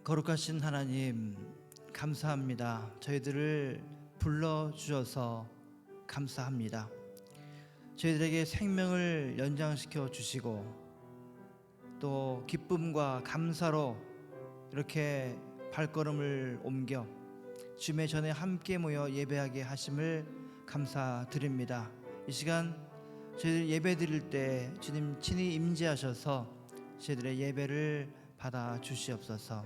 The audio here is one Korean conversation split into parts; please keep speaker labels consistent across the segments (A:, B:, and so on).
A: 거룩하신 하나님, 감사합니다. 저희들을 불러주셔서 감사합니다. 저희들에게 생명을 연장시켜 주시고 또 기쁨과 감사로 이렇게 발걸음을 옮겨 주님의 전에 함께 모여 예배하게 하심을 감사드립니다. 이 시간 저희들 예배 드릴 때 주님 친히 임재하셔서 저희들의 예배를 받아 주시옵소서.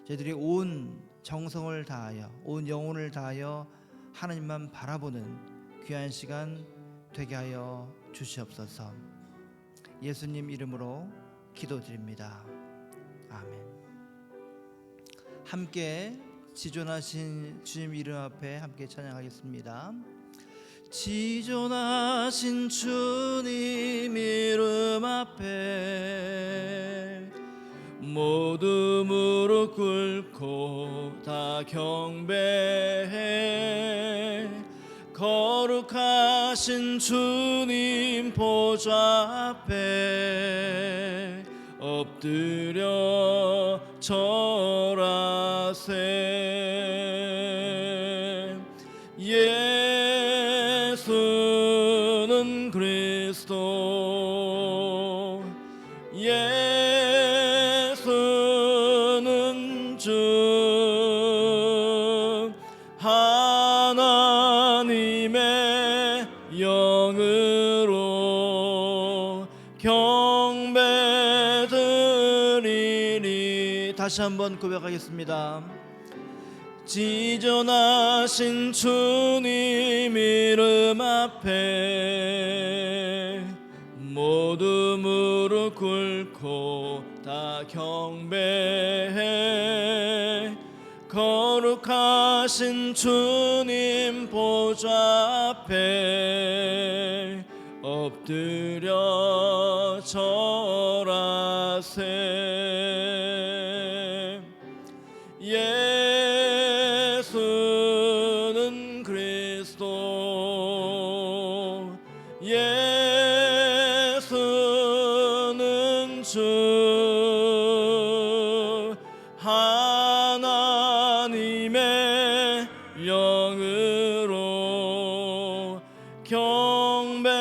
A: 저희들이 온 정성을 다하여 온 영혼을 다하여 하나님만 바라보는 귀한 시간 되게 하여 주시옵소서. 예수님 이름으로 기도드립니다. 아멘. 함께 지존하신 주님 이름 앞에 함께 찬양하겠습니다. 지존하신 주님 이름 앞에 모두 무릎 꿇고 다 경배해. 거룩하신 주님 보좌 앞에 엎드려 절하세. 예수는 그리스도, 예수는 주, 하나님의 영으로 경배드리리. 다시 한번 고백하겠습니다. 지존하신 주님 이름 앞에 모두 무릎 꿇고 다 경배해. 거룩하신 주님 보좌 앞에 엎드려 절하세. 예수는 그리스도, 예수는 주, 하나님의 영으로 경배드리리.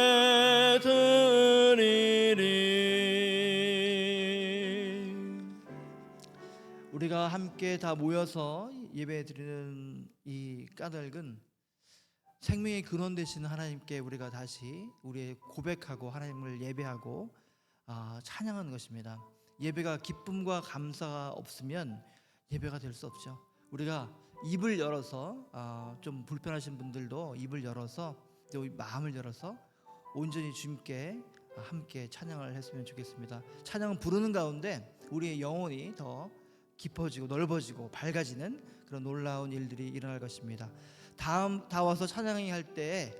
A: 우리가 함께 다 모여서 예배 드리는 이 까닭은 생명의 근원 되시는 하나님께 우리가 다시 우리의 고백하고 하나님을 예배하고 찬양하는 것입니다. 예배가 기쁨과 감사가 없으면 예배가 될 수 없죠. 우리가 입을 열어서 좀 불편하신 분들도 입을 열어서 또 마음을 열어서 온전히 주님께 함께 찬양을 했으면 좋겠습니다. 찬양은 부르는 가운데 우리의 영혼이 더 깊어지고 넓어지고 밝아지는 그런 놀라운 일들이 일어날 것입니다. 다 와서 찬양이 할 때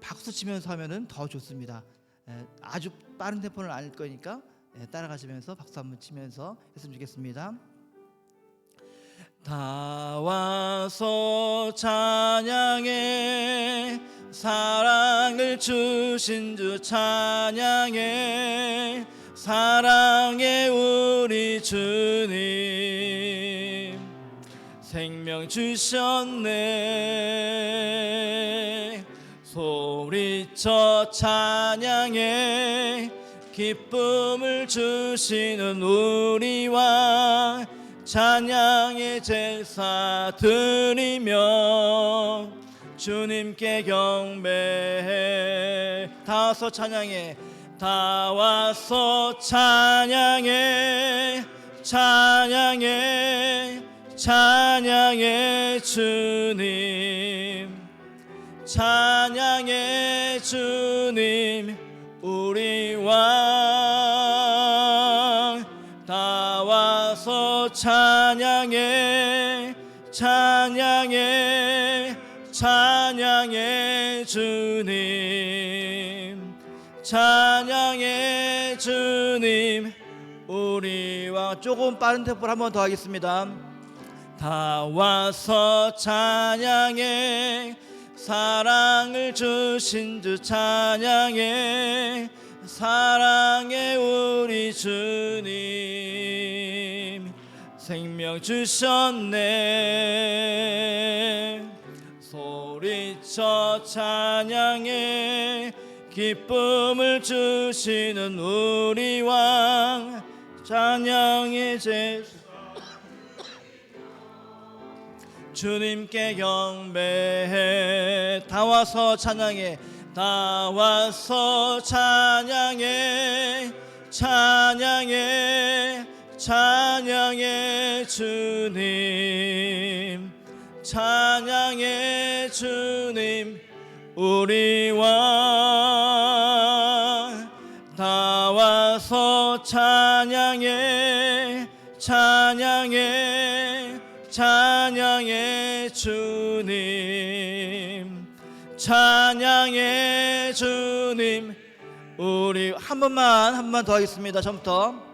A: 박수 치면서 하면은 더 좋습니다. 아주 빠른 템포는 아닐 거니까 따라가시면서 박수 한번 치면서 했으면 좋겠습니다. 다 와서 찬양해. 사랑을 주신 주 찬양해. 사랑해 우리 주님. 생명 주셨네. 소리쳐 찬양해. 기쁨을 주시는 우리와 찬양의 제사 드리며 주님께 경배해. 다 와서 찬양해. 다 와서 찬양해. 찬양해. 찬양해 주님. 찬양해 주님 우리 왕. 다 와서 찬양해. 찬양해. 찬양해 주님. 찬양해 주님 우리 왕. 조금 빠른 템포를 한 번 더 하겠습니다. 다 와서 찬양해. 사랑을 주신 주 찬양해. 사랑해 우리 주님.
B: 생명 주셨네. 소리쳐 찬양해. 기쁨을 주시는 우리 왕 찬양의 제사. 주님께 경배해. 다 와서 찬양해. 다 와서 찬양해. 찬양해. 찬양해 주님. 찬양해 주님 우리 왕. 다 와서 찬양해. 찬양해. 찬양해 주님. 찬양해 주님 우리 한 번만 더 하겠습니다. 처음부터.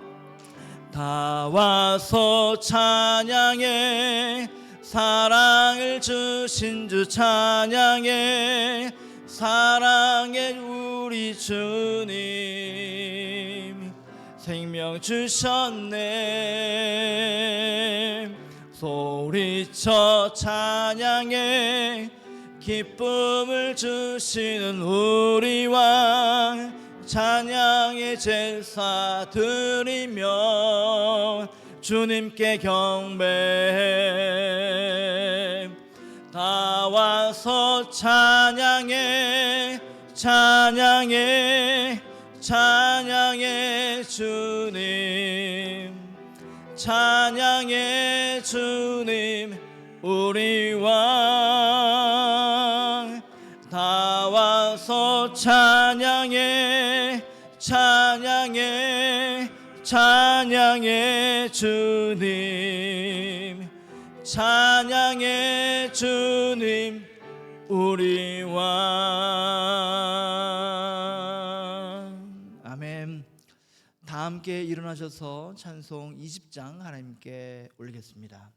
B: 다 와서 찬양해. 사랑을 주신 주 찬양해. 사랑해 우리 주님. 생명 주셨네. 소리쳐 찬양해. 기쁨을 주시는 우리 왕 찬양의 제사 드리며 주님께 경배해. 다 와서 찬양해. 찬양해. 찬양해 주님. 찬양해 주님 우리 왕. 다 와서 찬양해. 찬양해. 찬양해 주님. 찬양해 주님 우리 왕.
A: 아멘. 다 함께 일어나셔서 찬송 20장 하나님께 올리겠습니다.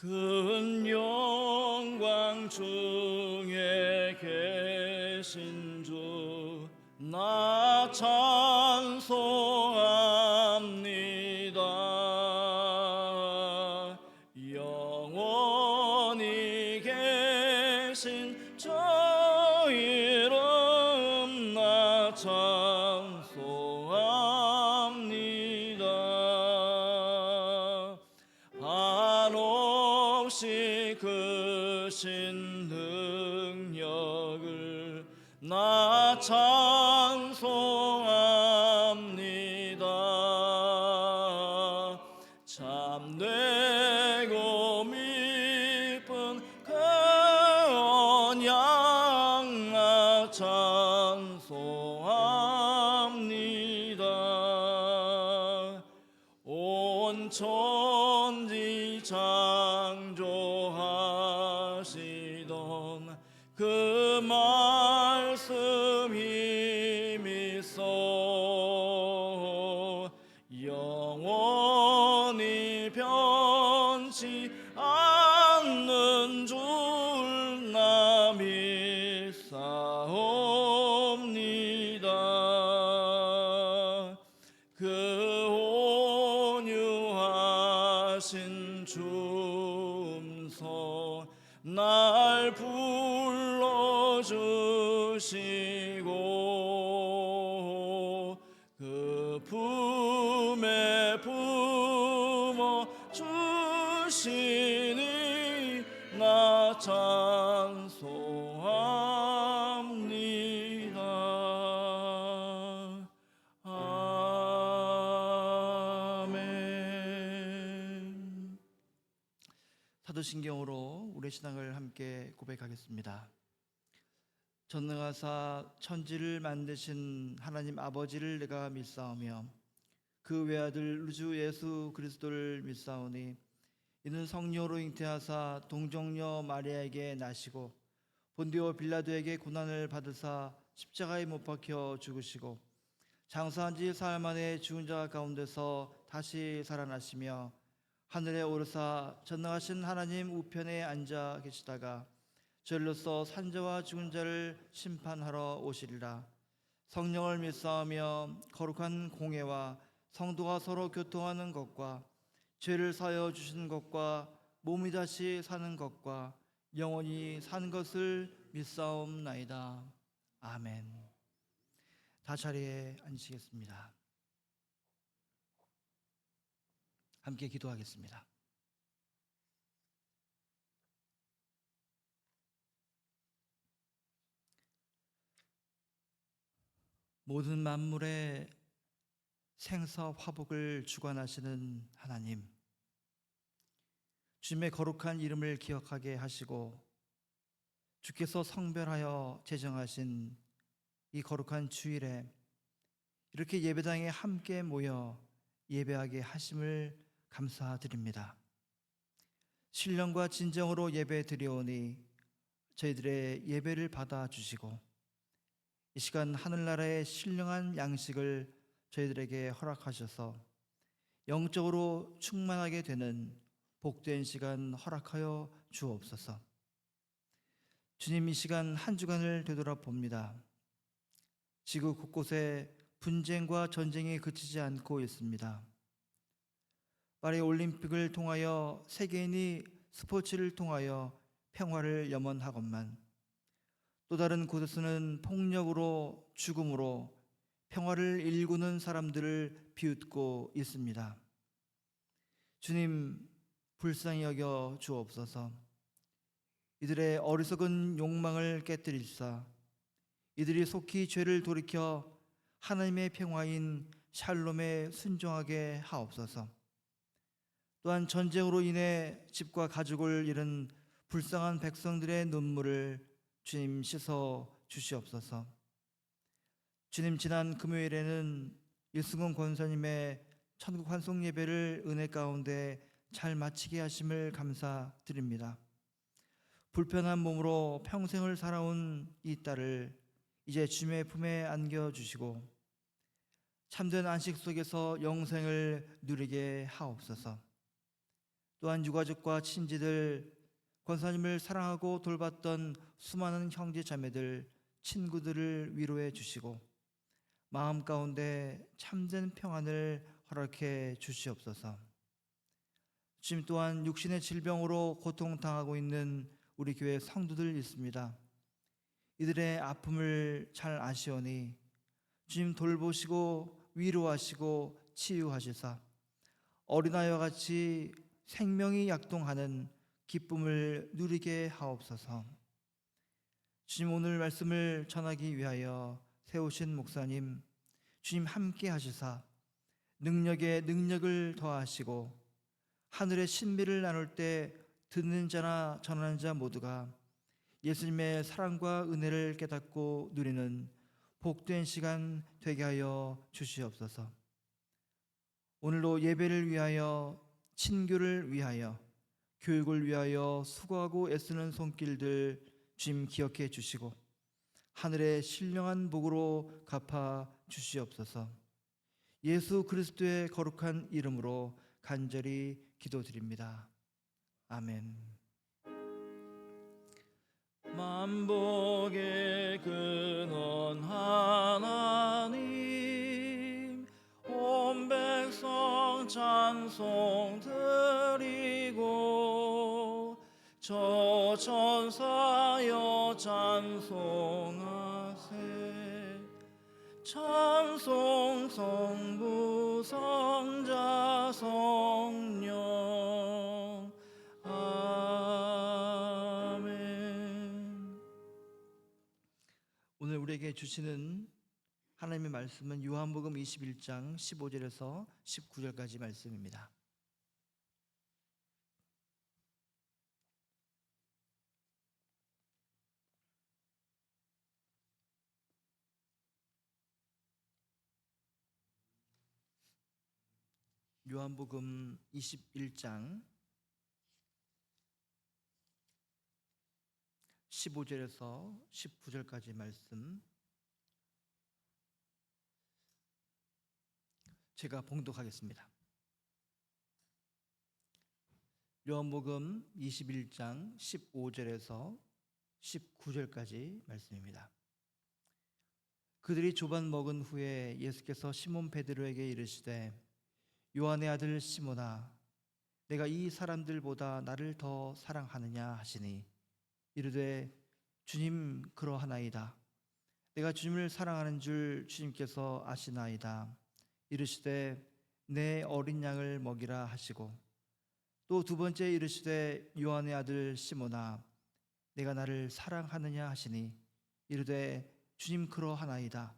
B: 큰 영광 중에 계신 주 나 찬송합니다. 영원히 계신 저 이름 나 찬송합니다. 한없이 크신 능력을 나 찬송합니다. 참되고 미쁜 그 언약 나 찬송합니다. 온 천지 창조하시던 그 말씀 힘이 있어 영원히 변치 않는 줄 나 믿사옵니다. 그 온유하신 줌서 날 불러주시고 그 품에 품어 주시니 나 찬송합니다. 아멘.
A: 사도신경으로 우리의 신앙을 함께 고백하겠습니다. 전능하사 천지를 만드신 하나님 아버지를 내가 믿사오며 그 외아들 우주 예수 그리스도를 믿사오니 이는 성령으로 잉태하사 동정녀 마리아에게 나시고 본디오 빌라도에게 고난을 받으사 십자가에 못 박혀 죽으시고 장사한 지 사흘 만에 죽은 자 가운데서 다시 살아나시며 하늘에 오르사 전능하신 하나님 우편에 앉아 계시다가 저리로서 산자와 죽은 자를 심판하러 오시리라. 성령을 믿사오며 거룩한 공회와 성도가 서로 교통하는 것과 죄를 사하여 주시는 것과 몸이 다시 사는 것과 영원히 사는 것을 믿사옵나이다. 아멘. 다 자리에 앉으시겠습니다. 함께 기도하겠습니다. 모든 만물의 생사 화복을 주관하시는 하나님, 주님의 거룩한 이름을 기억하게 하시고 주께서 성별하여 제정하신 이 거룩한 주일에 이렇게 예배당에 함께 모여 예배하게 하심을 감사드립니다. 신령과 진정으로 예배 드리오니 저희들의 예배를 받아주시고 이 시간 하늘나라의 신령한 양식을 저희들에게 허락하셔서 영적으로 충만하게 되는 복된 시간 허락하여 주옵소서. 주님, 이 시간 한 주간을 되돌아봅니다. 지구 곳곳에 분쟁과 전쟁이 그치지 않고 있습니다. 파리 올림픽을 통하여 세계인이 스포츠를 통하여 평화를 염원하건만 또 다른 곳에서는 폭력으로 죽음으로 평화를 일구는 사람들을 비웃고 있습니다. 주님, 불쌍히 여겨 주옵소서. 이들의 어리석은 욕망을 깨뜨리사 이들이 속히 죄를 돌이켜 하나님의 평화인 샬롬에 순종하게 하옵소서. 또한 전쟁으로 인해 집과 가족을 잃은 불쌍한 백성들의 눈물을 주님 씻어 주시옵소서. 주님, 지난 금요일에는 일승훈 권사님의 천국 환송 예배를 은혜 가운데 잘 마치게 하심을 감사드립니다. 불편한 몸으로 평생을 살아온 이 딸을 이제 주님의 품에 안겨주시고 참된 안식 속에서 영생을 누리게 하옵소서. 또한 유가족과 친지들, 권사님을 사랑하고 돌봤던 수많은 형제 자매들, 친구들을 위로해 주시고 마음 가운데 참된 평안을 허락해 주시옵소서. 주님, 또한 육신의 질병으로 고통당하고 있는 우리 교회 성도들 있습니다. 이들의 아픔을 잘 아시오니 주님 돌보시고 위로하시고 치유하시사 어린아이와 같이 생명이 약동하는 기쁨을 누리게 하옵소서. 주님, 오늘 말씀을 전하기 위하여 세우신 목사님, 주님 함께 하시사 능력에 능력을 더하시고 하늘의 신비를 나눌 때 듣는 자나 전하는 자 모두가 예수님의 사랑과 은혜를 깨닫고 누리는 복된 시간 되게 하여 주시옵소서. 오늘도 예배를 위하여, 친교를 위하여, 교육을 위하여 수고하고 애쓰는 손길들 주님 기억해 주시고 하늘의 신령한 복으로 갚아 주시옵소서. 예수 그리스도의 거룩한 이름으로 간절히 기도드립니다. 아멘.
B: 만복의 근원 하나님, 온 백성 찬송 드리고 저 천사여 찬송하세. 찬송 성부 성자 성령. 아멘.
A: 오늘 우리에게 주시는 하나님의 말씀은 요한복음 21장 15절에서 19절까지 말씀입니다. 요한복음 21장 15절에서 19절까지 말씀, 제가 봉독하겠습니다. 요한복음 21장 15절에서 19절까지 말씀입니다. 그들이 조반 먹은 후에 예수께서 시몬 베드로에게 이르시되 요한의 아들 시몬아 내가 이 사람들보다 나를 더 사랑하느냐 하시니 이르되 주님 그러하나이다. 내가 주님을 사랑하는 줄 주님께서 아시나이다. 이르시되 내 어린 양을 먹이라 하시고 또 두 번째 이르시되 요한의 아들 시몬아 내가 나를 사랑하느냐 하시니 이르되 주님 그러하나이다.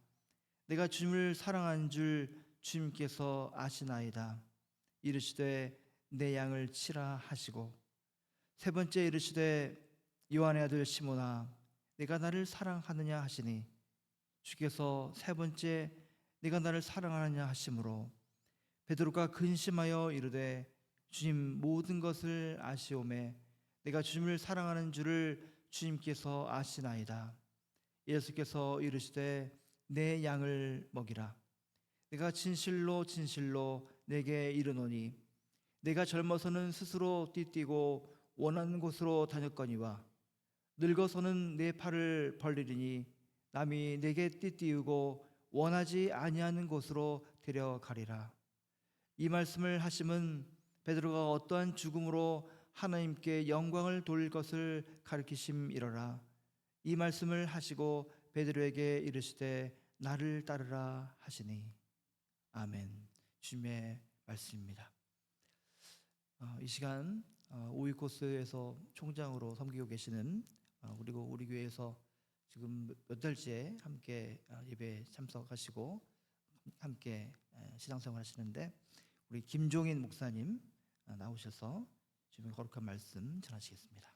A: 내가 주님을 사랑하는 줄 주님께서 아시나이다. 이르시되 내 양을 치라 하시고 세 번째 이르시되 요한의 아들 시몬아 내가 나를 사랑하느냐 하시니 주께서 세 번째 내가 나를 사랑하느냐 하심으로 베드로가 근심하여 이르되 주님 모든 것을 아시오매 내가 주님을 사랑하는 줄을 주님께서 아시나이다. 예수께서 이르시되 내 양을 먹이라. 내가 진실로 진실로 내게 이르노니 내가 젊어서는 스스로 띠뛰고 원하는 곳으로 다녔거니와 늙어서는 내 팔을 벌리리니 남이 내게 띠띠우고 원하지 아니하는 곳으로 데려가리라. 이 말씀을 하심은 베드로가 어떠한 죽음으로 하나님께 영광을 돌릴 것을 가르치심이로라. 이 말씀을 하시고 베드로에게 이르시되 나를 따르라 하시니. 아멘. 주님의 말씀입니다. 이 시간 오이코스에서 총장으로 섬기고 계시는 그리고 우리 교회에서 지금 몇 달째 함께 예배 참석하시고 함께 신앙생활 하시는데 우리 김종인 목사님 나오셔서 주님의 거룩한 말씀 전하시겠습니다.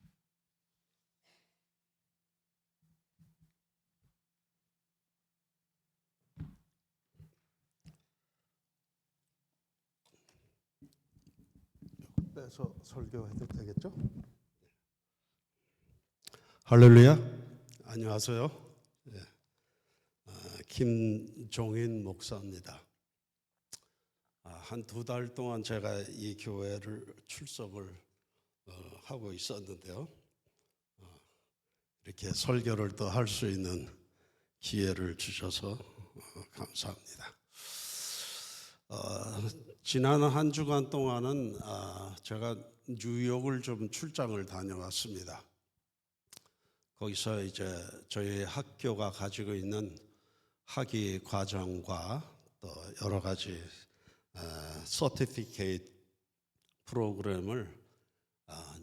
C: 빼서 설교해도 되겠죠? 할렐루야. 안녕하세요. 네. 김종인 목사입니다. 한 2달 동안 제가 이 교회를 출석을 하고 있었는데요. 이렇게 설교를 또 할 수 있는 기회를 주셔서 감사합니다. 지난 한 주간 동안은 제가 뉴욕을 좀 출장을 다녀왔습니다. 거기서 이제 저희 학교가 가지고 있는 학위 과정과 또 여러 가지 서티피케이트 프로그램을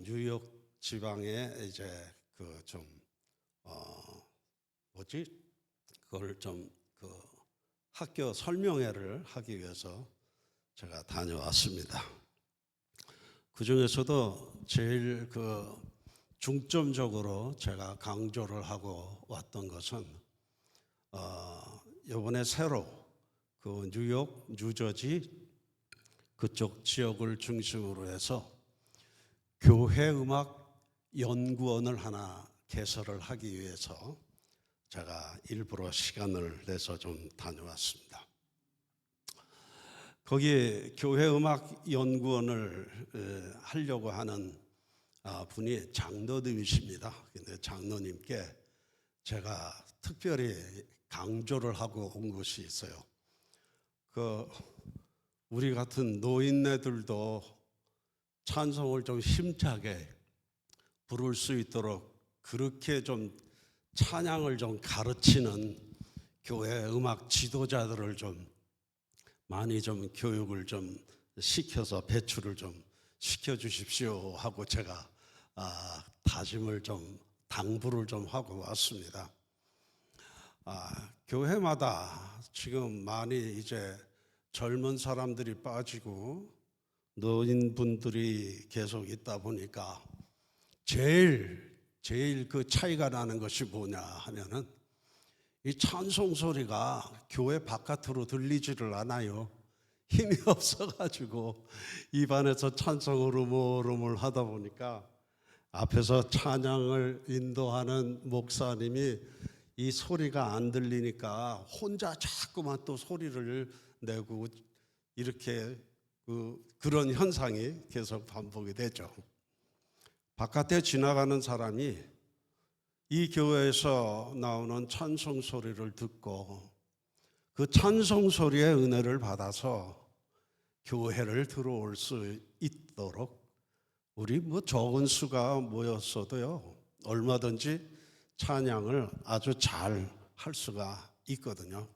C: 뉴욕 지방에 이제 그걸 좀 학교 설명회를 하기 위해서 제가 다녀왔습니다. 그 중에서도 제일 중점적으로 제가 강조를 하고 왔던 것은 이번에 새로 뉴욕, 뉴저지 그쪽 지역을 중심으로 해서 교회 음악 연구원을 하나 개설을 하기 위해서 제가 일부러 시간을 내서 좀 다녀왔습니다. 거기에 교회 음악 연구원을 하려고 하는 분이 장로님이십니다. 근데 장로님께 제가 특별히 강조를 하고 온 것이 있어요. 우리 같은 노인네들도 찬송을 좀 힘차게 부를 수 있도록 그렇게 좀 찬양을 좀 가르치는 교회 음악 지도자들을 좀 많이 좀 교육을 좀 시켜서 배출을 좀 시켜 주십시오 하고 제가 다짐을 좀 당부를 좀 하고 왔습니다. 교회마다 지금 많이 이제 젊은 사람들이 빠지고 노인분들이 계속 있다 보니까 제일 그 차이가 나는 것이 뭐냐 하면은 이 찬송 소리가 교회 바깥으로 들리지를 않아요. 힘이 없어가지고 입안에서 찬송을 우물우물 하다 보니까 앞에서 찬양을 인도하는 목사님이 이 소리가 안 들리니까 혼자 자꾸만 또 소리를 내고 이렇게 그런 현상이 계속 반복이 되죠. 바깥에 지나가는 사람이 이 교회에서 나오는 찬송 소리를 듣고 그 찬송 소리의 은혜를 받아서 교회를 들어올 수 있도록 우리 적은 수가 모였어도요 얼마든지 찬양을 아주 잘 할 수가 있거든요.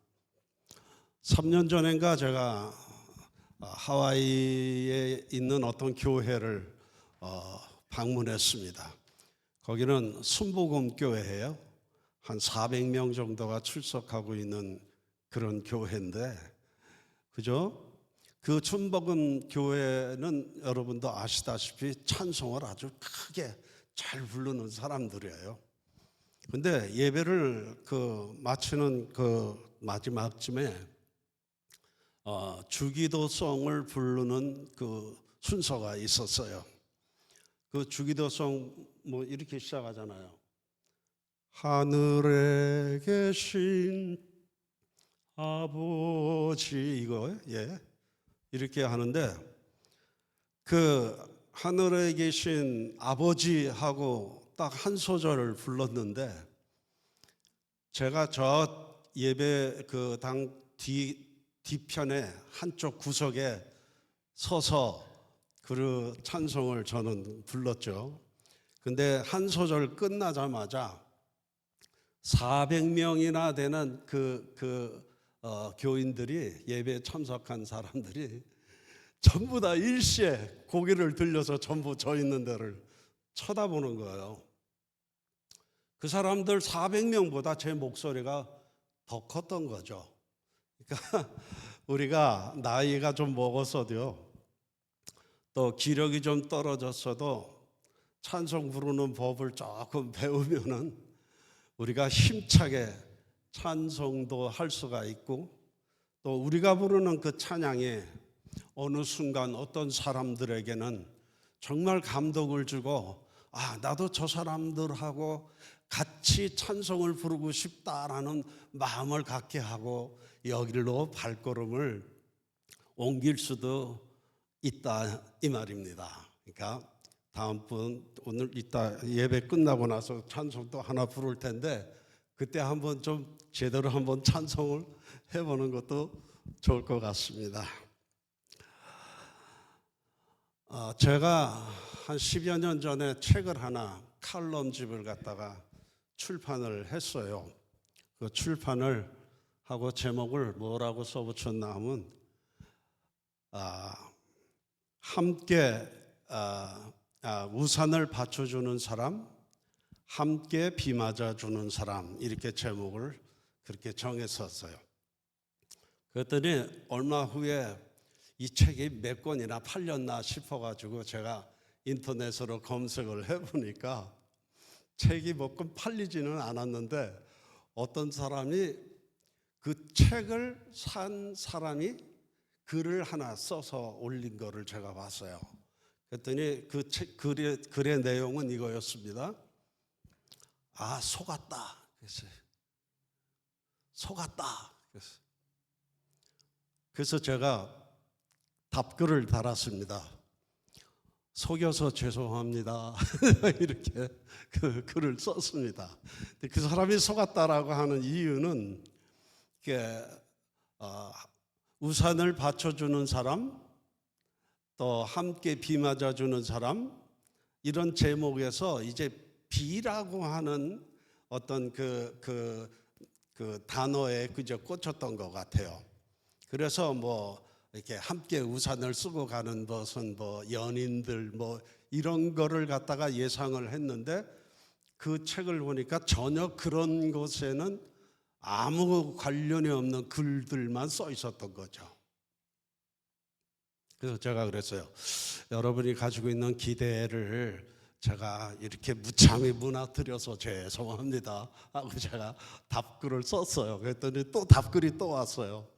C: 3년 전인가 제가 하와이에 있는 어떤 교회를 방문했습니다. 거기는 순복음 교회예요. 한 400명 정도가 출석하고 있는 그런 교회인데, 그죠? 그 순복음 교회는 여러분도 아시다시피 찬송을 아주 크게 잘 부르는 사람들이에요. 근데 예배를 마치는 마지막쯤에 주기도송을 부르는 순서가 있었어요. 그 주기도송 이렇게 시작하잖아요. 하늘에 계신 아버지, 이거 이렇게 하는데 하늘에 계신 아버지하고 딱 한 소절을 불렀는데, 제가 저 예배 당 뒤편에 한쪽 구석에 서서 그 찬송을 저는 불렀죠. 근데 한 소절 끝나자마자 400명이나 되는 교인들이, 예배에 참석한 사람들이 전부 다 일시에 고개를 들려서 전부 저 있는 데를 쳐다보는 거예요. 그 사람들 400명보다 제 목소리가 더 컸던 거죠. 그러니까 우리가 나이가 좀 먹었어도요, 또 기력이 좀 떨어졌어도 찬송 부르는 법을 조금 배우면은 우리가 힘차게 찬송도 할 수가 있고, 또 우리가 부르는 그 찬양이 어느 순간 어떤 사람들에게는 정말 감동을 주고, 나도 저 사람들하고 같이 찬송을 부르고 싶다라는 마음을 갖게 하고 여기로 발걸음을 옮길 수도 있다, 이 말입니다. 그러니까 오늘 이따 예배 끝나고 나서 찬송도 하나 부를 텐데, 그때 한번 좀 제대로 한번 찬송을 해보는 것도 좋을 것 같습니다. 제가 한 10여 년 전에 책을 하나, 칼럼집을 갖다가 출판을 했어요. 그 출판을 하고 제목을 뭐라고 써붙였나 하면 함께 우산을 받쳐주는 사람, 함께 비 맞아주는 사람, 이렇게 제목을 그렇게 정했었어요. 그랬더니 얼마 후에 이 책이 몇 권이나 팔렸나 싶어가지고 제가 인터넷으로 검색을 해보니까 책이 몇 권 팔리지는 않았는데, 어떤 사람이 그 책을 산 사람이 글을 하나 써서 올린 거를 제가 봤어요. 그랬더니 그 책 글의 내용은 이거였습니다. 속았다. 속았다. 그래서 제가 답글을 달았습니다. 속여서 죄송합니다. 이렇게 글을 썼습니다. 그 사람이 속았다라고 하는 이유는 우산을 받쳐주는 사람, 또 함께 비 맞아주는 사람, 이런 제목에서 이제 비라고 하는 어떤 그 단어에 그저 꽂혔던 것 같아요. 그래서 이렇게 함께 우산을 쓰고 가는 것은 연인들 이런 거를 갖다가 예상을 했는데, 그 책을 보니까 전혀 그런 것에는 아무 관련이 없는 글들만 써 있었던 거죠. 그래서 제가 그랬어요. 여러분이 가지고 있는 기대를 제가 이렇게 무참히 무너뜨려서 죄송합니다 하고 제가 답글을 썼어요. 그랬더니 또 답글이 또 왔어요.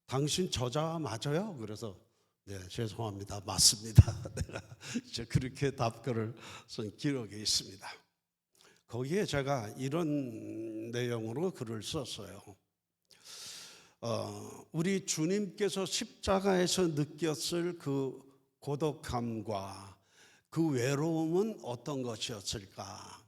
C: 당신 저자 맞아요? 그래서 네, 죄송합니다. 맞습니다. 내가 이제 그렇게 답글을 쓴 기록이 있습니다. 거기에 제가 이런 내용으로 글을 썼어요. 우리 주님께서 십자가에서 느꼈을 그 고독함과 그 외로움은 어떤 것이었을까?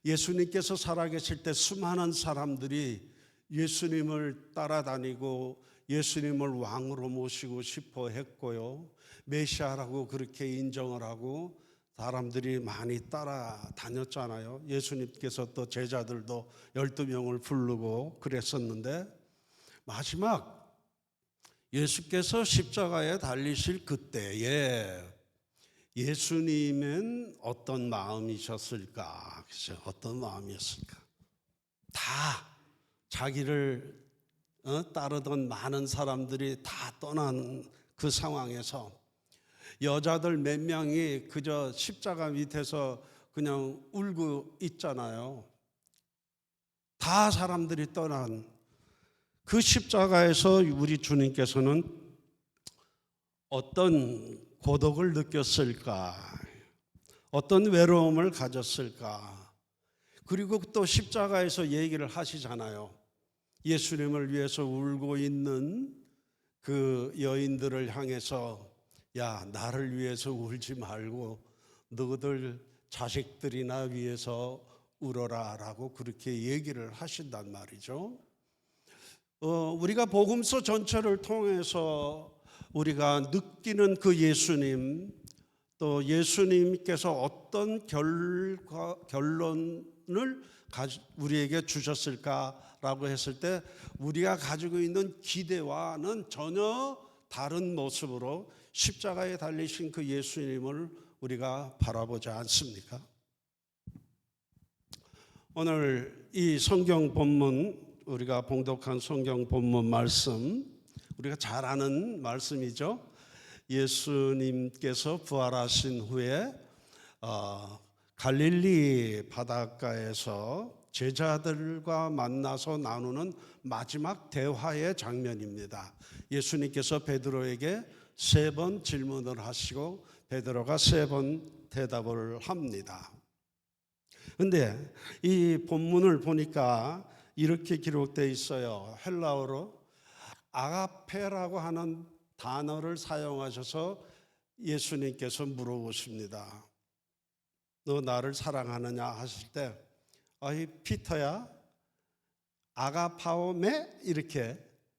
C: 예수님께서 살아계실 때 수많은 사람들이 예수님을 따라다니고 예수님을 왕으로 모시고 싶어 했고요. 메시아라고 그렇게 인정을 하고 사람들이 많이 따라다녔잖아요. 예수님께서 또 제자들도 12명을 부르고 그랬었는데 마지막 예수께서 십자가에 달리실 그때에 예수님은 어떤 마음이셨을까? 어떤 마음이었을까? 다 자기를 따르던 많은 사람들이 다 떠난 그 상황에서 여자들 몇 명이 그저 십자가 밑에서 그냥 울고 있잖아요. 다 사람들이 떠난 그 십자가에서 우리 주님께서는 어떤 고독을 느꼈을까? 어떤 외로움을 가졌을까? 그리고 또 십자가에서 얘기를 하시잖아요. 예수님을 위해서 울고 있는 그 여인들을 향해서 야, 나를 위해서 울지 말고 너희들 자식들이나 위해서 울어라 라고 그렇게 얘기를 하신단 말이죠. 우리가 복음서 전체를 통해서 우리가 느끼는 그 예수님, 또 예수님께서 어떤 결론을 우리에게 주셨을까라고 했을 때 우리가 가지고 있는 기대와는 전혀 다른 모습으로 십자가에 달리신 그 예수님을 우리가 바라보지 않습니까? 오늘 이 성경 본문, 우리가 봉독한 성경 본문 말씀, 우리가 잘 아는 말씀이죠. 예수님께서 부활하신 후에 갈릴리 바닷가에서 제자들과 만나서 나누는 마지막 대화의 장면입니다. 예수님께서 베드로에게 3번 질문을 하시고 베드로가 3번 대답을 합니다. 그런데 이 본문을 보니까 이렇게 기록되어 있어요. 헬라어로 아가페라고 하는 단어를 사용하셔서 예수님께서 물어보십니다. 너 나를 사랑하느냐 하실 때 아이 피터야 아가파오메 이렇게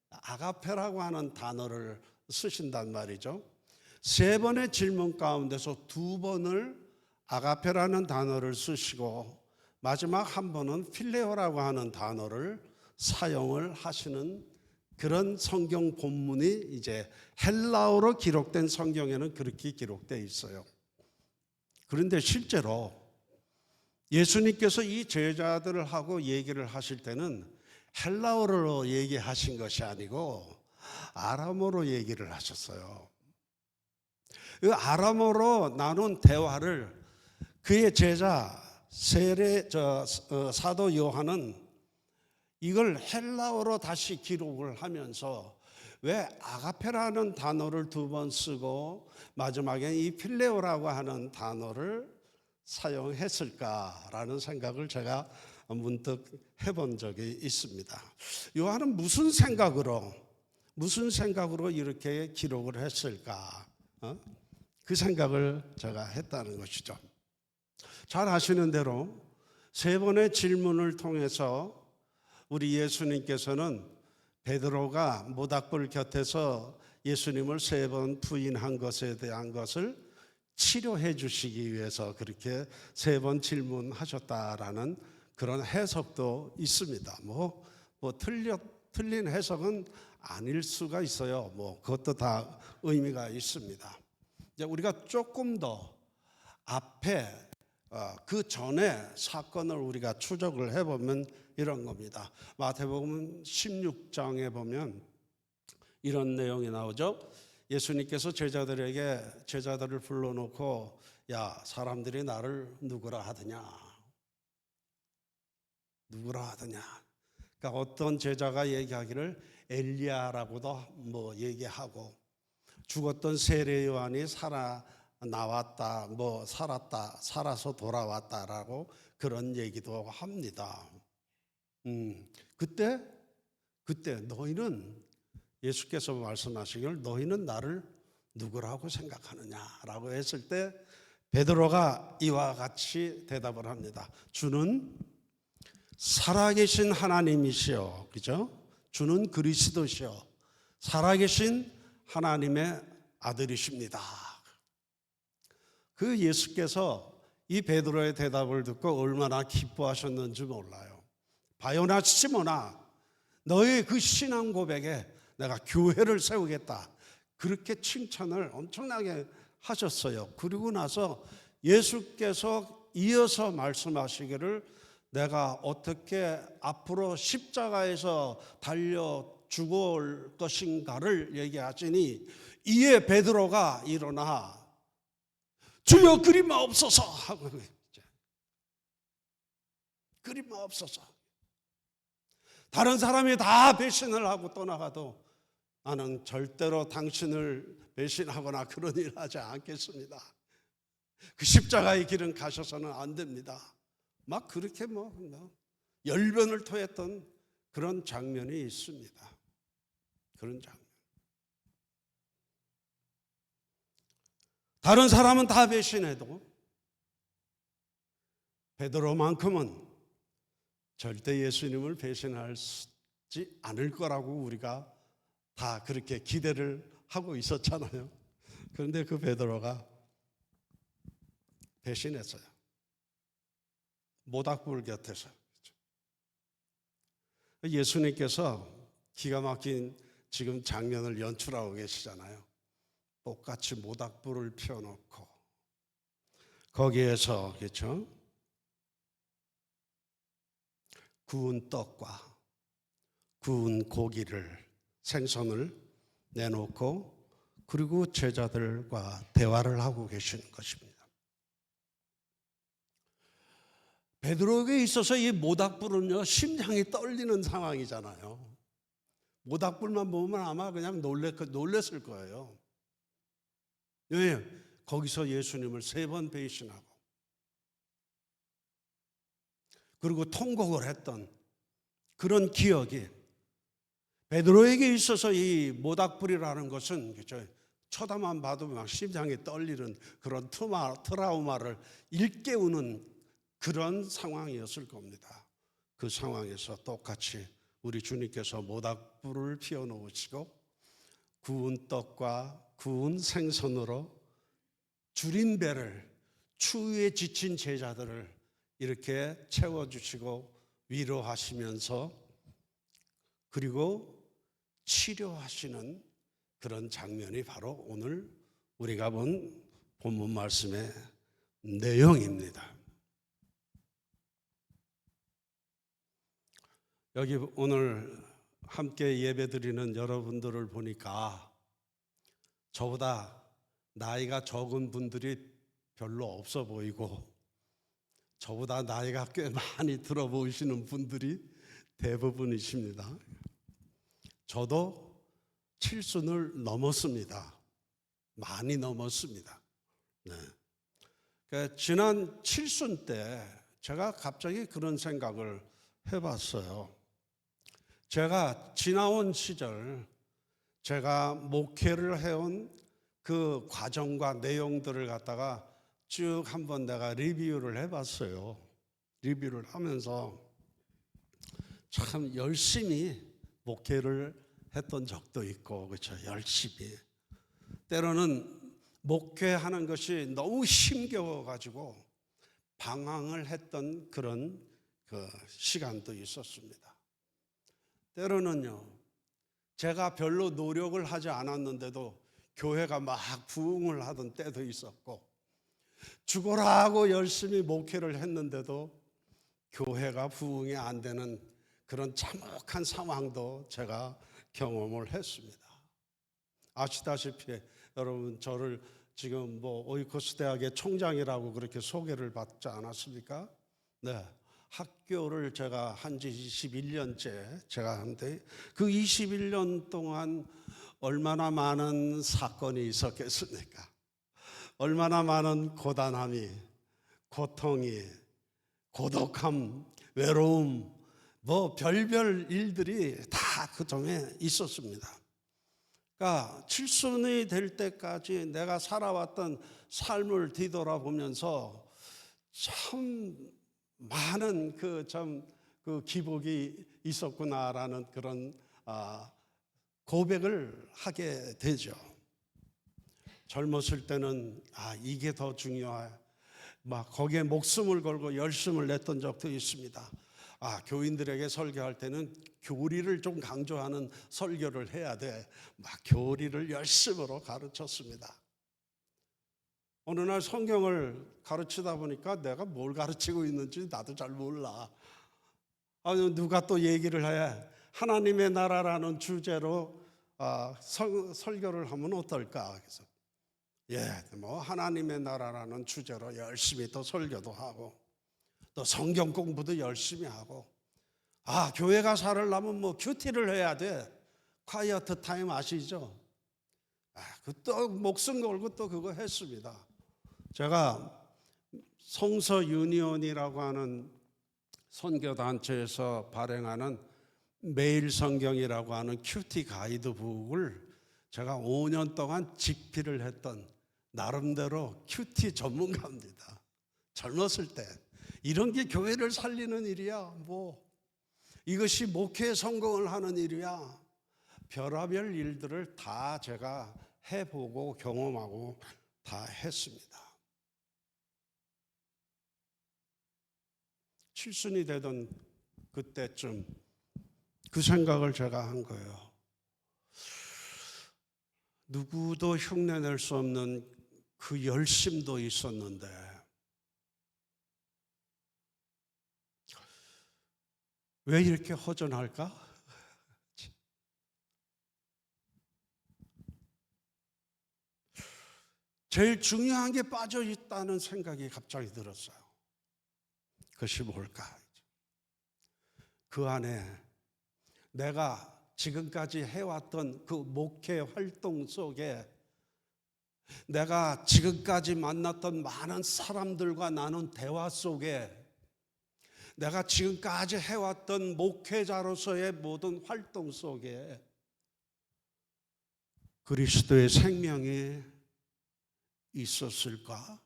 C: 아가페라고 하는 단어를 쓰신단 말이죠. 3번의 질문 가운데서 2번을 아가페라는 단어를 쓰시고 마지막 한 번은 필레오라고 하는 단어를 사용을 하시는 그런 성경 본문이 이제 헬라어로 기록된 성경에는 그렇게 기록되어 있어요. 그런데 실제로 예수님께서 이 제자들을 하고 얘기를 하실 때는 헬라어로 얘기하신 것이 아니고 아람어로 얘기를 하셨어요. 그 아람어로 나눈 대화를 그의 제자 사도 요한은 이걸 헬라어로 다시 기록을 하면서 왜 아가페라는 단어를 2번 쓰고 마지막에 이 필레오라고 하는 단어를 사용했을까라는 생각을 제가 문득 해본 적이 있습니다. 요한은 무슨 생각으로 이렇게 기록을 했을까? 그 생각을 제가 했다는 것이죠. 잘 아시는 대로 3번의 질문을 통해서 우리 예수님께서는 베드로가 모닥불 곁에서 예수님을 3번 부인한 것에 대한 것을 치료해 주시기 위해서 그렇게 3번 질문하셨다라는 그런 해석도 있습니다. 틀린 해석은 아닐 수가 있어요. 그것도 다 의미가 있습니다. 이제 우리가 조금 더 앞에 그 전에 사건을 우리가 추적을 해보면 이런 겁니다. 마태복음 16장에 보면 이런 내용이 나오죠. 예수님께서 제자들을 불러놓고 야, 사람들이 나를 누구라 하더냐. 그러니까 어떤 제자가 얘기하기를 엘리야라고도 얘기하고 죽었던 세례 요한이 나왔다, 살아서 돌아왔다라고 그런 얘기도 합니다. 그때 그때 너희는, 예수께서 말씀하시기를 너희는 나를 누구라고 생각하느냐라고 했을 때 베드로가 이와 같이 대답을 합니다. 주는 살아계신 하나님이시여, 그죠? 주는 그리스도시여, 살아계신 하나님의 아들이십니다. 그 예수께서 이 베드로의 대답을 듣고 얼마나 기뻐하셨는지 몰라요. 바요나 시모나, 너의 그 신앙 고백에 내가 교회를 세우겠다, 그렇게 칭찬을 엄청나게 하셨어요. 그리고 나서 예수께서 이어서 말씀하시기를 내가 어떻게 앞으로 십자가에서 달려 죽을 것인가를 얘기하시니 이에 베드로가 일어나 주여 그리마옵소서 하고, 그리마옵소서. 다른 사람이 다 배신을 하고 떠나가도 나는 절대로 당신을 배신하거나 그런 일 하지 않겠습니다. 그 십자가의 길은 가셔서는 안 됩니다. 막 그렇게 열변을 토했던 그런 장면이 있습니다. 그런 장면. 다른 사람은 다 배신해도 베드로만큼은 절대 예수님을 배신하지 않을 거라고 우리가 다 그렇게 기대를 하고 있었잖아요. 그런데 그 베드로가 배신했어요. 모닥불 곁에서. 예수님께서 기가 막힌 지금 장면을 연출하고 계시잖아요. 똑같이 모닥불을 펴놓고 거기에서, 그렇죠? 구운 떡과 구운 고기를, 생선을 내놓고 그리고 제자들과 대화를 하고 계시는 것입니다. 베드로에게 있어서 이 모닥불은요, 심장이 떨리는 상황이잖아요. 모닥불만 보면 아마 그냥 놀랬을 거예요. 왜? 거기서 예수님을 3번 배신하고 그리고 통곡을 했던 그런 기억이 베드로에게 있어서 이 모닥불이라는 것은, 그렇죠? 쳐다만 봐도 막 심장이 떨리는 그런 트라우마를 일깨우는 그런 상황이었을 겁니다. 그 상황에서 똑같이 우리 주님께서 모닥불을 피워놓으시고 구운 떡과 구운 생선으로 줄인 배를, 추위에 지친 제자들을 이렇게 채워주시고 위로하시면서 그리고 치료하시는 그런 장면이 바로 오늘 우리가 본 본문 말씀의 내용입니다. 여기 오늘 함께 예배드리는 여러분들을 보니까 저보다 나이가 적은 분들이 별로 없어 보이고 저보다 나이가 꽤 많이 들어 보이시는 분들이 대부분이십니다. 저도 7순을 넘었습니다. 많이 넘었습니다. 네. 그러니까 지난 7순 때 제가 갑자기 그런 생각을 해봤어요. 제가 지나온 시절, 제가 목회를 해온 그 과정과 내용들을 갖다가 쭉 한번 내가 리뷰를 해봤어요. 리뷰를 하면서 참 열심히 목회를 했던 적도 있고, 그렇죠? 열심히. 때로는 목회하는 것이 너무 힘겨워가지고 방황을 했던 그런 그 시간도 있었습니다. 때로는요, 제가 별로 노력을 하지 않았는데도 교회가 막 부흥을 하던 때도 있었고, 죽어라 하고 열심히 목회를 했는데도 교회가 부흥이 안 되는 그런 참혹한 상황도 제가 경험을 했습니다. 아시다시피 여러분, 저를 지금 오이코스 대학의 총장이라고 그렇게 소개를 받지 않았습니까? 네. 학교를 제가 한지 21년째 제가 하는데 그 21년 동안 얼마나 많은 사건이 있었겠습니까? 얼마나 많은 고단함이, 고통이, 고독함, 외로움, 뭐 별별 일들이 다 그동안에 있었습니다. 그러니까 칠순이 될 때까지 내가 살아왔던 삶을 뒤돌아보면서 참 많은 그 기복이 있었구나라는 그런 고백을 하게 되죠. 젊었을 때는 이게 더 중요해. 막 거기에 목숨을 걸고 열심을 냈던 적도 있습니다. 교인들에게 설교할 때는 교리를 좀 강조하는 설교를 해야 돼. 막 교리를 열심으로 가르쳤습니다. 어느 날 성경을 가르치다 보니까 내가 뭘 가르치고 있는지 나도 잘 몰라. 누가 또 얘기를 해. 하나님의 나라라는 주제로 설교를 하면 어떨까? 그래서 하나님의 나라라는 주제로 열심히 또 설교도 하고 또 성경 공부도 열심히 하고 교회가 살으려면 큐티를 해야 돼. 콰이어트 타임 아시죠? 또 목숨 걸고 또 그거 했습니다. 제가 성서 유니온이라고 하는 선교단체에서 발행하는 매일 성경이라고 하는 큐티 가이드북을 제가 5년 동안 집필을 했던 나름대로 큐티 전문가입니다. 젊었을 때 이런 게 교회를 살리는 일이야. 이것이 목회에 성공을 하는 일이야. 별의별 일들을 다 제가 해보고 경험하고 다 했습니다. 칠순이 되던 그때쯤 그 생각을 제가 한 거예요. 누구도 흉내낼 수 없는 그 열심도 있었는데 왜 이렇게 허전할까? 제일 중요한 게 빠져 있다는 생각이 갑자기 들었어요. 그것이 뭘까? 그 안에 내가 지금까지 해왔던 그 목회 활동 속에 내가 지금까지 만났던 많은 사람들과 나눈 대화 속에 내가 지금까지 해왔던 목회자로서의 모든 활동 속에 그리스도의 생명이 있었을까?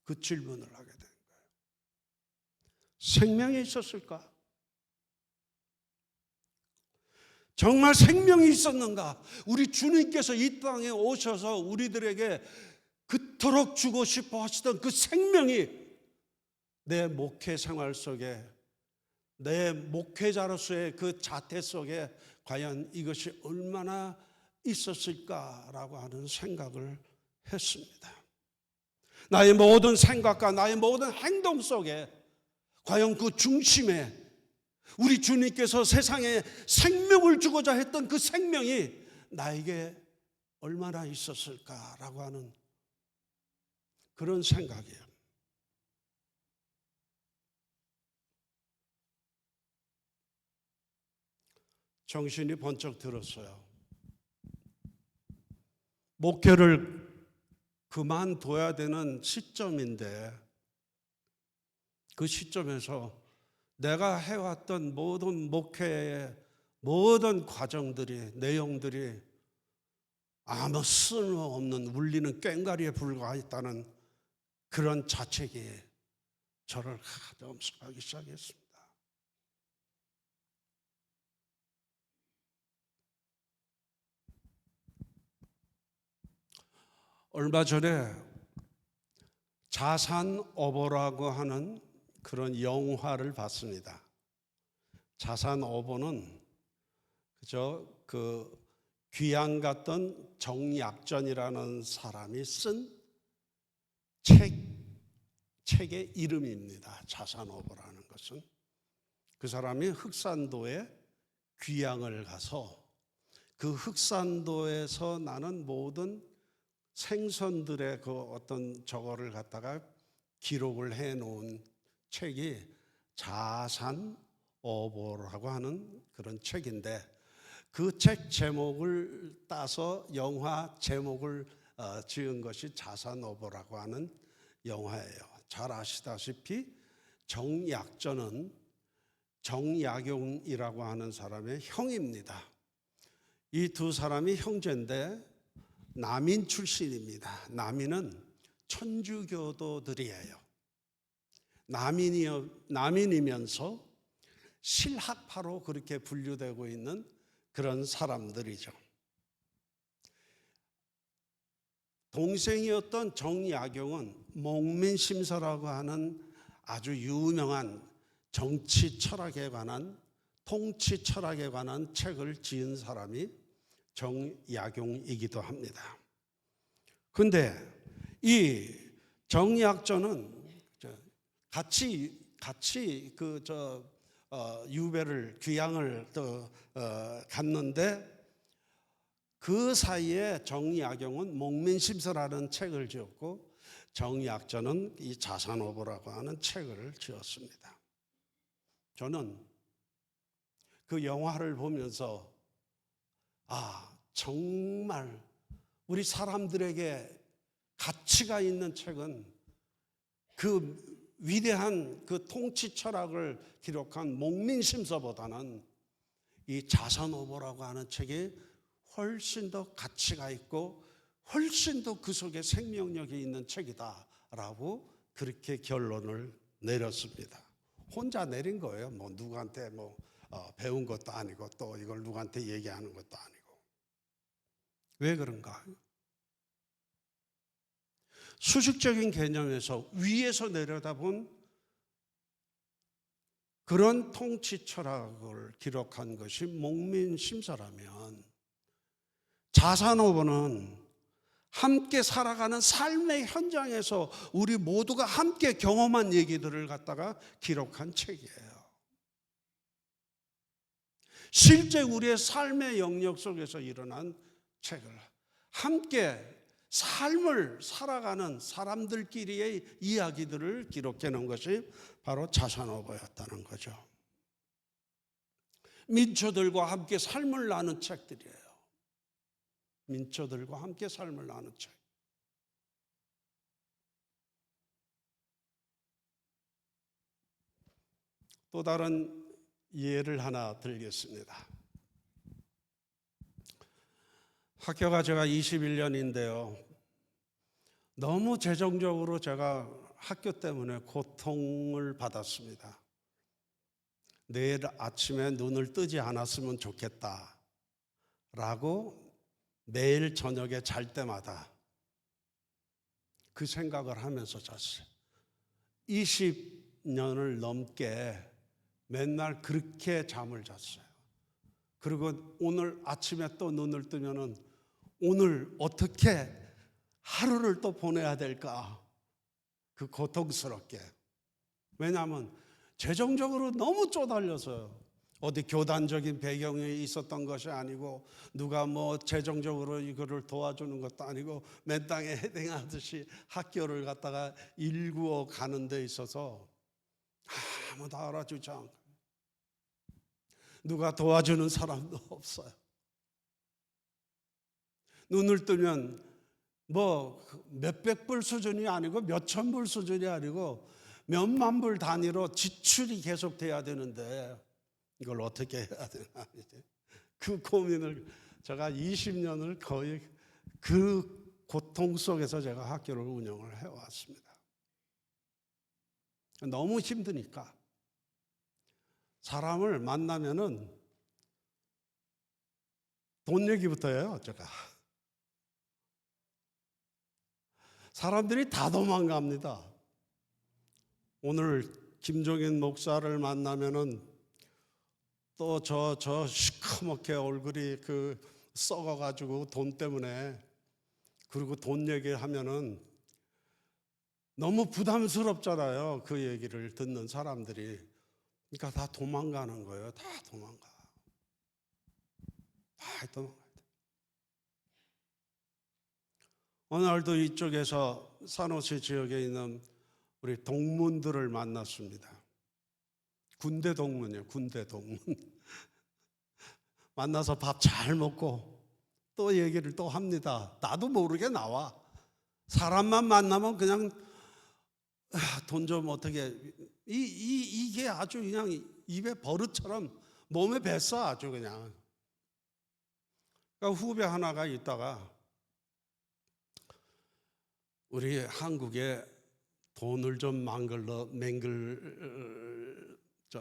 C: 그 질문을 하게 된 거예요. 생명이 있었을까? 정말 생명이 있었는가? 우리 주님께서 이 땅에 오셔서 우리들에게 그토록 주고 싶어 하시던 그 생명이 내 목회 생활 속에, 내 목회자로서의 그 자태 속에 과연 이것이 얼마나 있었을까라고 하는 생각을 했습니다. 나의 모든 생각과 나의 모든 행동 속에 과연 그 중심에 우리 주님께서 세상에 생명을 주고자 했던 그 생명이 나에게 얼마나 있었을까라고 하는 그런 생각이에요. 정신이 번쩍 들었어요. 목회를 그만둬야 되는 시점인데 그 시점에서 내가 해왔던 모든 목회의 모든 과정들이, 내용들이 아무 쓸모없는 울리는 꽹과리에 불과했다는 그런 자책이 저를 가득하기 시작했습니다. 얼마 전에 자산어보라고 하는 그런 영화를 봤습니다. 자산어보는 그 귀양 갔던 정약전이라는 사람이 쓴 책의 이름입니다. 자산어보라는 것은 그 사람이 흑산도에 귀양을 가서 그 흑산도에서 나는 모든 생선들의 그 어떤 저거를 갖다가 기록을 해놓은 책이 자산어보라고 하는 그런 책인데 그 책 제목을 따서 영화 제목을 지은 것이 자산어보라고 하는 영화예요. 잘 아시다시피 정약전은 정약용이라고 하는 사람의 형입니다. 이 두 사람이 형제인데 남인 출신입니다. 남인은 천주교도들이에요. 남인이면서 실학파로 그렇게 분류되고 있는 그런 사람들이죠. 동생이었던 정약용은 목민심서라고 하는 아주 유명한 정치 철학에 관한, 통치 철학에 관한 책을 지은 사람이 정약용이기도 합니다. 그런데 이 정약전은 같이 유배를 귀향을 갔는데 그 사이에 정약용은 목민심서라는 책을 지었고 정약전은 이 자산오보라고 하는 책을 지었습니다. 저는 그 영화를 보면서 정말 우리 사람들에게 가치가 있는 책은 그 위대한 그 통치 철학을 기록한 목민심서보다는 이 자산오보라고 하는 책이 훨씬 더 가치가 있고 훨씬 더 그 속에 생명력이 있는 책이다라고 그렇게 결론을 내렸습니다. 혼자 내린 거예요. 뭐 누구한테 배운 것도 아니고 또 이걸 누구한테 얘기하는 것도 아니고. 왜 그런가? 수식적인 개념에서 위에서 내려다본 그런 통치 철학을 기록한 것이 목민심서라면 자산오보는 함께 살아가는 삶의 현장에서 우리 모두가 함께 경험한 얘기들을 갖다가 기록한 책이에요. 실제 우리의 삶의 영역 속에서 일어난 책을 함께 삶을 살아가는 사람들끼리의 이야기들을 기록해 놓은 것이 바로 자산오보였다는 거죠. 민초들과 함께 삶을 나눈 책들이에요. 민초들과 함께 삶을 나눈 책. 또 다른 예를 하나 들겠습니다. 학교가 제가 21년인데요. 너무 재정적으로 제가 학교 때문에 고통을 받았습니다. 내일 아침에 눈을 뜨지 않았으면 좋겠다라고 매일 저녁에 잘 때마다 그 생각을 하면서 잤어요. 20년을 넘게 맨날 그렇게 잠을 잤어요. 그리고 오늘 아침에 또 눈을 뜨면은 오늘 어떻게 하루를 또 보내야 될까? 그 고통스럽게. 왜냐하면 재정적으로 너무 쪼달려서요. 어디 교단적인 배경이 있었던 것이 아니고 누가 재정적으로 이거를 도와주는 것도 아니고 맨 땅에 헤딩하듯이 학교를 갖다가 일구어 가는 데 있어서 아무도 알아주지 않고 누가 도와주는 사람도 없어요. 눈을 뜨면 몇백 불 수준이 아니고 몇천 불 수준이 아니고 몇만 불 단위로 지출이 계속 돼야 되는데 이걸 어떻게 해야 되나 그 고민을 제가 20년을 거의 그 고통 속에서 제가 학교를 운영을 해왔습니다. 너무 힘드니까 사람을 만나면은 돈 얘기부터 해요. 제가 사람들이 다 도망갑니다. 오늘 김종인 목사를 만나면은 또 저 시커멓게 얼굴이 썩어가지고 돈 때문에 그리고 돈 얘기하면은 너무 부담스럽잖아요. 그 얘기를 듣는 사람들이. 그러니까 다 도망가는 거예요. 다 도망가. 다 도망가야 돼. 어느 날도 이쪽에서 산호세 지역에 있는 우리 동문들을 만났습니다. 군대 동문이에요. 군대 동문. 만나서 밥 잘 먹고 또 얘기를 또 합니다. 나도 모르게 나와. 사람만 만나면 그냥 돈 좀 어떻게 이게 아주 그냥 입에 버릇처럼 몸에 뱄어 아주 그냥. 그러니까 후배 하나가 있다가 우리 한국에 돈을 좀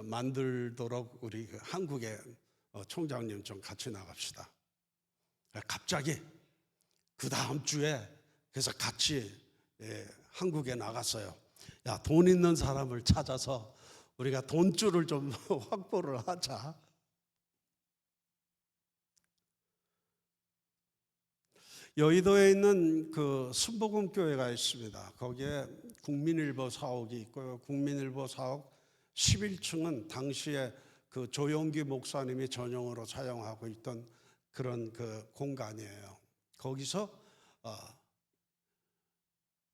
C: 만들도록 우리 한국의 총장님 좀 같이 나갑시다. 갑자기 그 다음 주에 그래서 같이 한국에 나갔어요. 야, 돈 있는 사람을 찾아서 우리가 돈줄을 좀 확보를 하자. 여의도에 있는 그 순복음교회가 있습니다. 거기에 국민일보 사옥이 있고요. 국민일보 사옥 11층은 당시에 그 조용기 목사님이 전용으로 사용하고 있던 그런 그 공간이에요. 거기서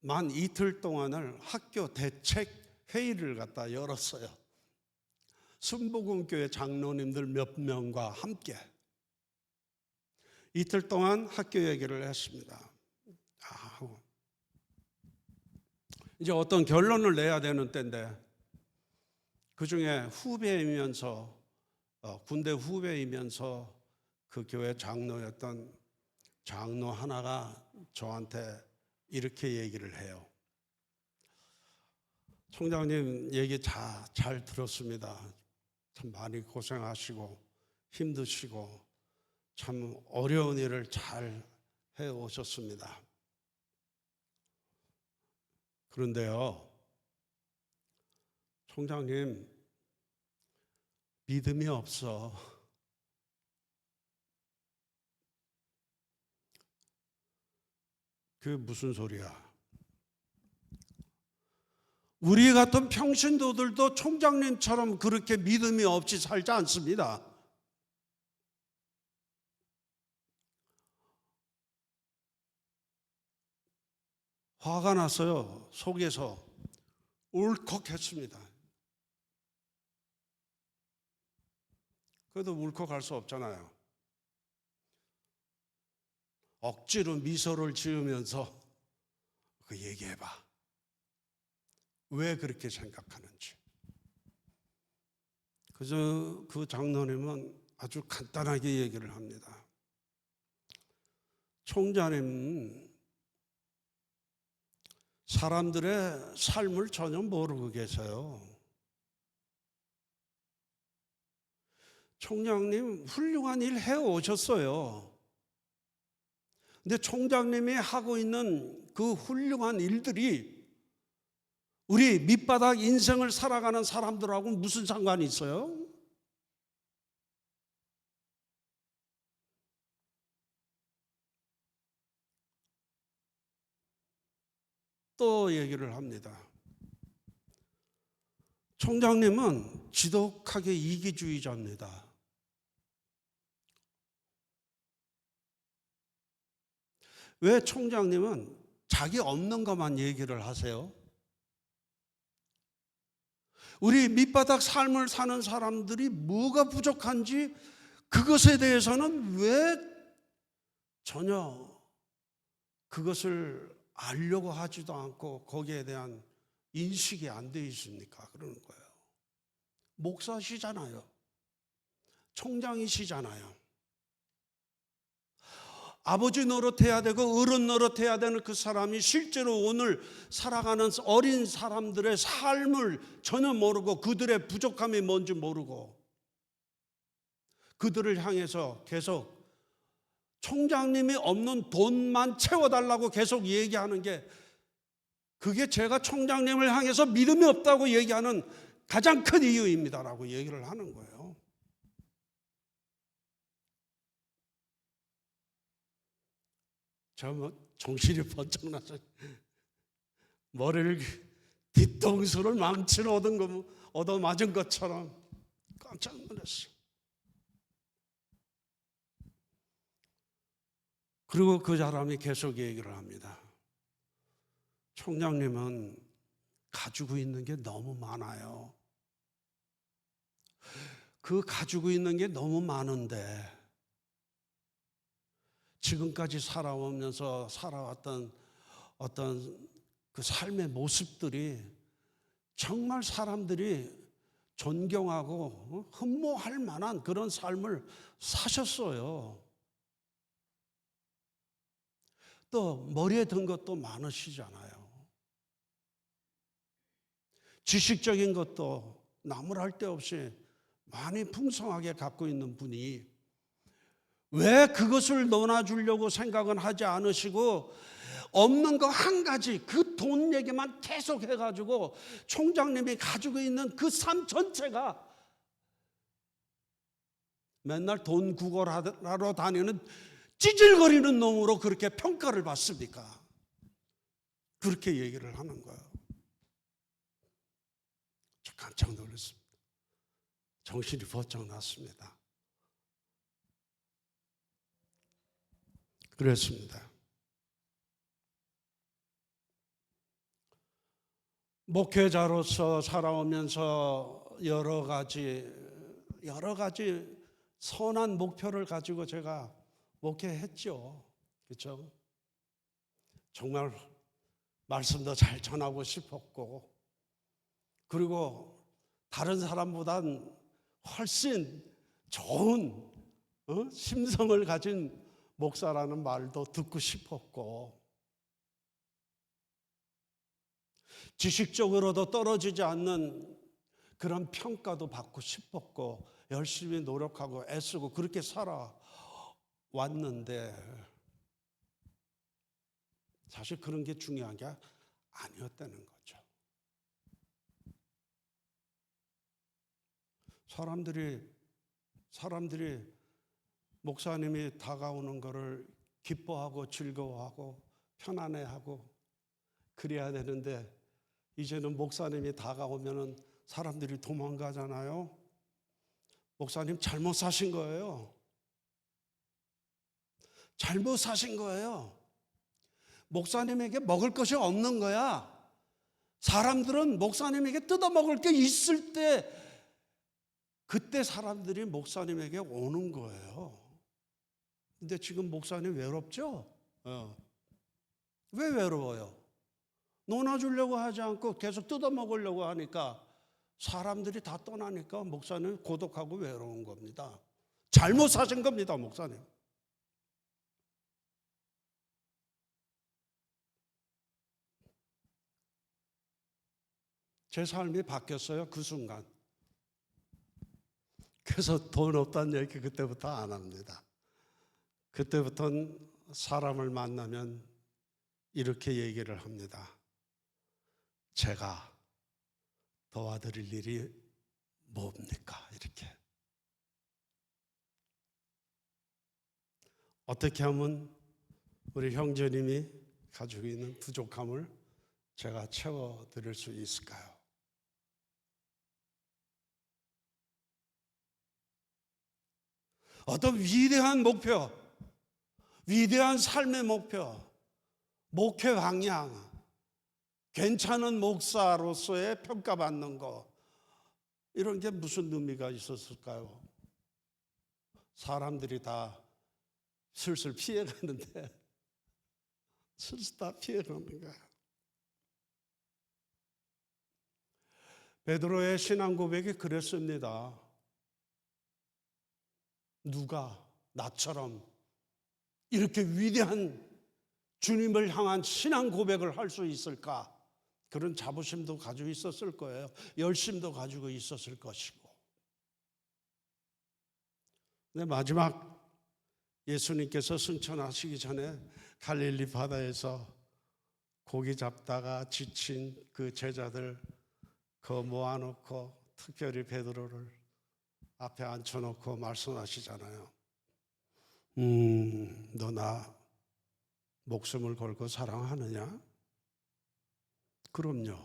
C: 만 이틀 동안을 학교 대책 회의를 갖다 열었어요. 순복음교회 장로님들 몇 명과 함께 이틀 동안 학교 얘기를 했습니다. 이제 어떤 결론을 내야 되는 때인데 그 중에 후배이면서 군대 후배이면서 그 교회 장로였던 장로 하나가 저한테 이렇게 얘기를 해요. 총장님 얘기 잘 들었습니다. 참 많이 고생하시고 힘드시고 참 어려운 일을 잘 해오셨습니다. 그런데요, 총장님 믿음이 없어. 그게 무슨 소리야? 우리 같은 평신도들도 총장님처럼 그렇게 믿음이 없이 살지 않습니다. 화가 났어요. 속에서 울컥했습니다. 그래도 울컥할 수 없잖아요. 억지로 미소를 지으면서 그 얘기해봐. 왜 그렇게 생각하는지. 그래서 그 장로님은 아주 간단하게 얘기를 합니다. 총장님, 사람들의 삶을 전혀 모르고 계세요. 총장님 훌륭한 일 해오셨어요. 근데 총장님이 하고 있는 그 훌륭한 일들이 우리 밑바닥 인생을 살아가는 사람들하고는 무슨 상관이 있어요? 또 얘기를 합니다. 총장님은 지독하게 이기주의자입니다. 왜 총장님은 자기 없는 것만 얘기를 하세요? 우리 밑바닥 삶을 사는 사람들이 뭐가 부족한지 그것에 대해서는 왜 전혀 그것을 알려고 하지도 않고 거기에 대한 인식이 안 돼 있습니까? 그러는 거예요. 목사시잖아요. 총장이시잖아요. 아버지 노릇해야 되고 어른 노릇해야 되는 그 사람이 실제로 오늘 살아가는 어린 사람들의 삶을 전혀 모르고 그들의 부족함이 뭔지 모르고 그들을 향해서 계속 총장님이 없는 돈만 채워달라고 계속 얘기하는 게 그게 제가 총장님을 향해서 믿음이 없다고 얘기하는 가장 큰 이유입니다라고 얘기를 하는 거예요. 저 정신이 번쩍 나서 머리를 뒤통수를 망치로 얻어맞은 것처럼 깜짝 놀랐어요. 그리고 그 사람이 계속 얘기를 합니다. 총장님은 가지고 있는 게 너무 많아요. 그 가지고 있는 게 너무 많은데 지금까지 살아오면서 살아왔던 어떤 그 삶의 모습들이 정말 사람들이 존경하고 흠모할 만한 그런 삶을 사셨어요. 또 머리에 든 것도 많으시잖아요. 지식적인 것도 나무랄 데 없이 많이 풍성하게 갖고 있는 분이 왜 그것을 논아주려고 생각은 하지 않으시고 없는 거 한 가지 그 돈 얘기만 계속 해가지고 총장님이 가지고 있는 그 삶 전체가 맨날 돈 구걸하러 다니는 찌질거리는 놈으로 그렇게 평가를 받습니까? 그렇게 얘기를 하는 거예요. 저 깜짝 놀랐습니다. 정신이 번쩍 났습니다. 그랬습니다. 목회자로서 살아오면서 여러 가지 선한 목표를 가지고 제가 목회했죠. 그렇죠? 정말 말씀도 잘 전하고 싶었고, 그리고 다른 사람보단 훨씬 좋은 심성을 가진 목사라는 말도 듣고 싶었고, 지식적으로도 떨어지지 않는 그런 평가도 받고 싶었고, 열심히 노력하고 애쓰고 그렇게 살아왔는데 사실 그런 게 중요한 게 아니었다는 거죠. 사람들이 목사님이 다가오는 것을 기뻐하고 즐거워하고 편안해하고 그래야 되는데, 이제는 목사님이 다가오면은 사람들이 도망가잖아요. 목사님 잘못 사신 거예요. 잘못 사신 거예요. 목사님에게 먹을 것이 없는 거야. 사람들은 목사님에게 뜯어먹을 게 있을 때 그때 사람들이 목사님에게 오는 거예요. 근데 지금 목사님 외롭죠? 왜 외로워요? 논아주려고 하지 않고 계속 뜯어먹으려고 하니까 사람들이 다 떠나니까 목사님 고독하고 외로운 겁니다. 잘못 사신 겁니다, 목사님. 제 삶이 바뀌었어요, 그 순간. 그래서 돈 없다는 얘기 그때부터 안 합니다. 그때부터는 사람을 만나면 이렇게 얘기를 합니다. 제가 도와드릴 일이 뭡니까? 이렇게. 어떻게 하면 우리 형제님이 가지고 있는 부족함을 제가 채워드릴 수 있을까요? 어떤 위대한 목표, 위대한 삶의 목표, 목회 방향, 괜찮은 목사로서의 평가받는 거, 이런 게 무슨 의미가 있었을까요? 사람들이 다 슬슬 피해가는데 슬슬 다 피해가는 거야. 베드로의 신앙 고백이 그랬습니다. 누가 나처럼 이렇게 위대한 주님을 향한 신앙 고백을 할 수 있을까? 그런 자부심도 가지고 있었을 거예요. 열심도 가지고 있었을 것이고. 근데 마지막 예수님께서 승천하시기 전에 갈릴리 바다에서 고기 잡다가 지친 그 제자들 그 모아놓고 특별히 베드로를 앞에 앉혀놓고 말씀하시잖아요. 너 나 목숨을 걸고 사랑하느냐? 그럼요.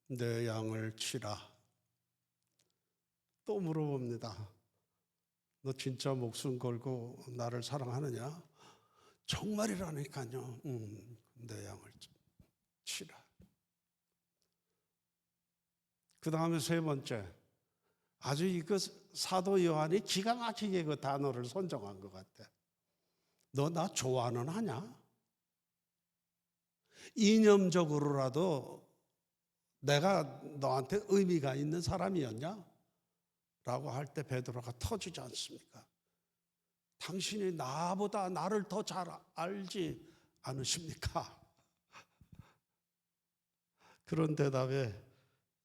C: 내 양을 치라. 또 물어봅니다. 너 진짜 목숨 걸고 나를 사랑하느냐? 정말이라니까요. 내 양을 치라. 그 다음에 세 번째, 아주 이거 사도 요한이 기가 막히게 그 단어를 선정한 것 같아. 너 나 좋아는 하냐? 이념적으로라도 내가 너한테 의미가 있는 사람이었냐? 라고 할 때 베드로가 터지지 않습니까? 당신이 나보다 나를 더 잘 알지 않으십니까? 그런 대답에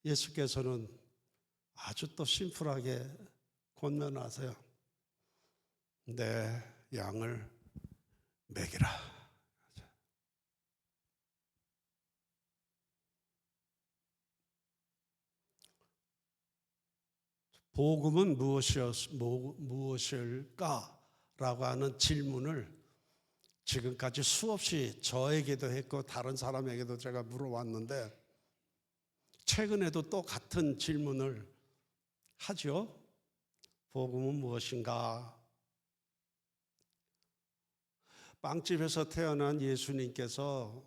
C: 예수께서는 아주 또 심플하게 권면하세요. 내 양을 먹이라. 복음은 무엇일까라고 하는 질문을 지금까지 수없이 저에게도 했고 다른 사람에게도 제가 물어왔는데 최근에도 또 같은 질문을 하죠. 복음은 무엇인가? 빵집에서 태어난 예수님께서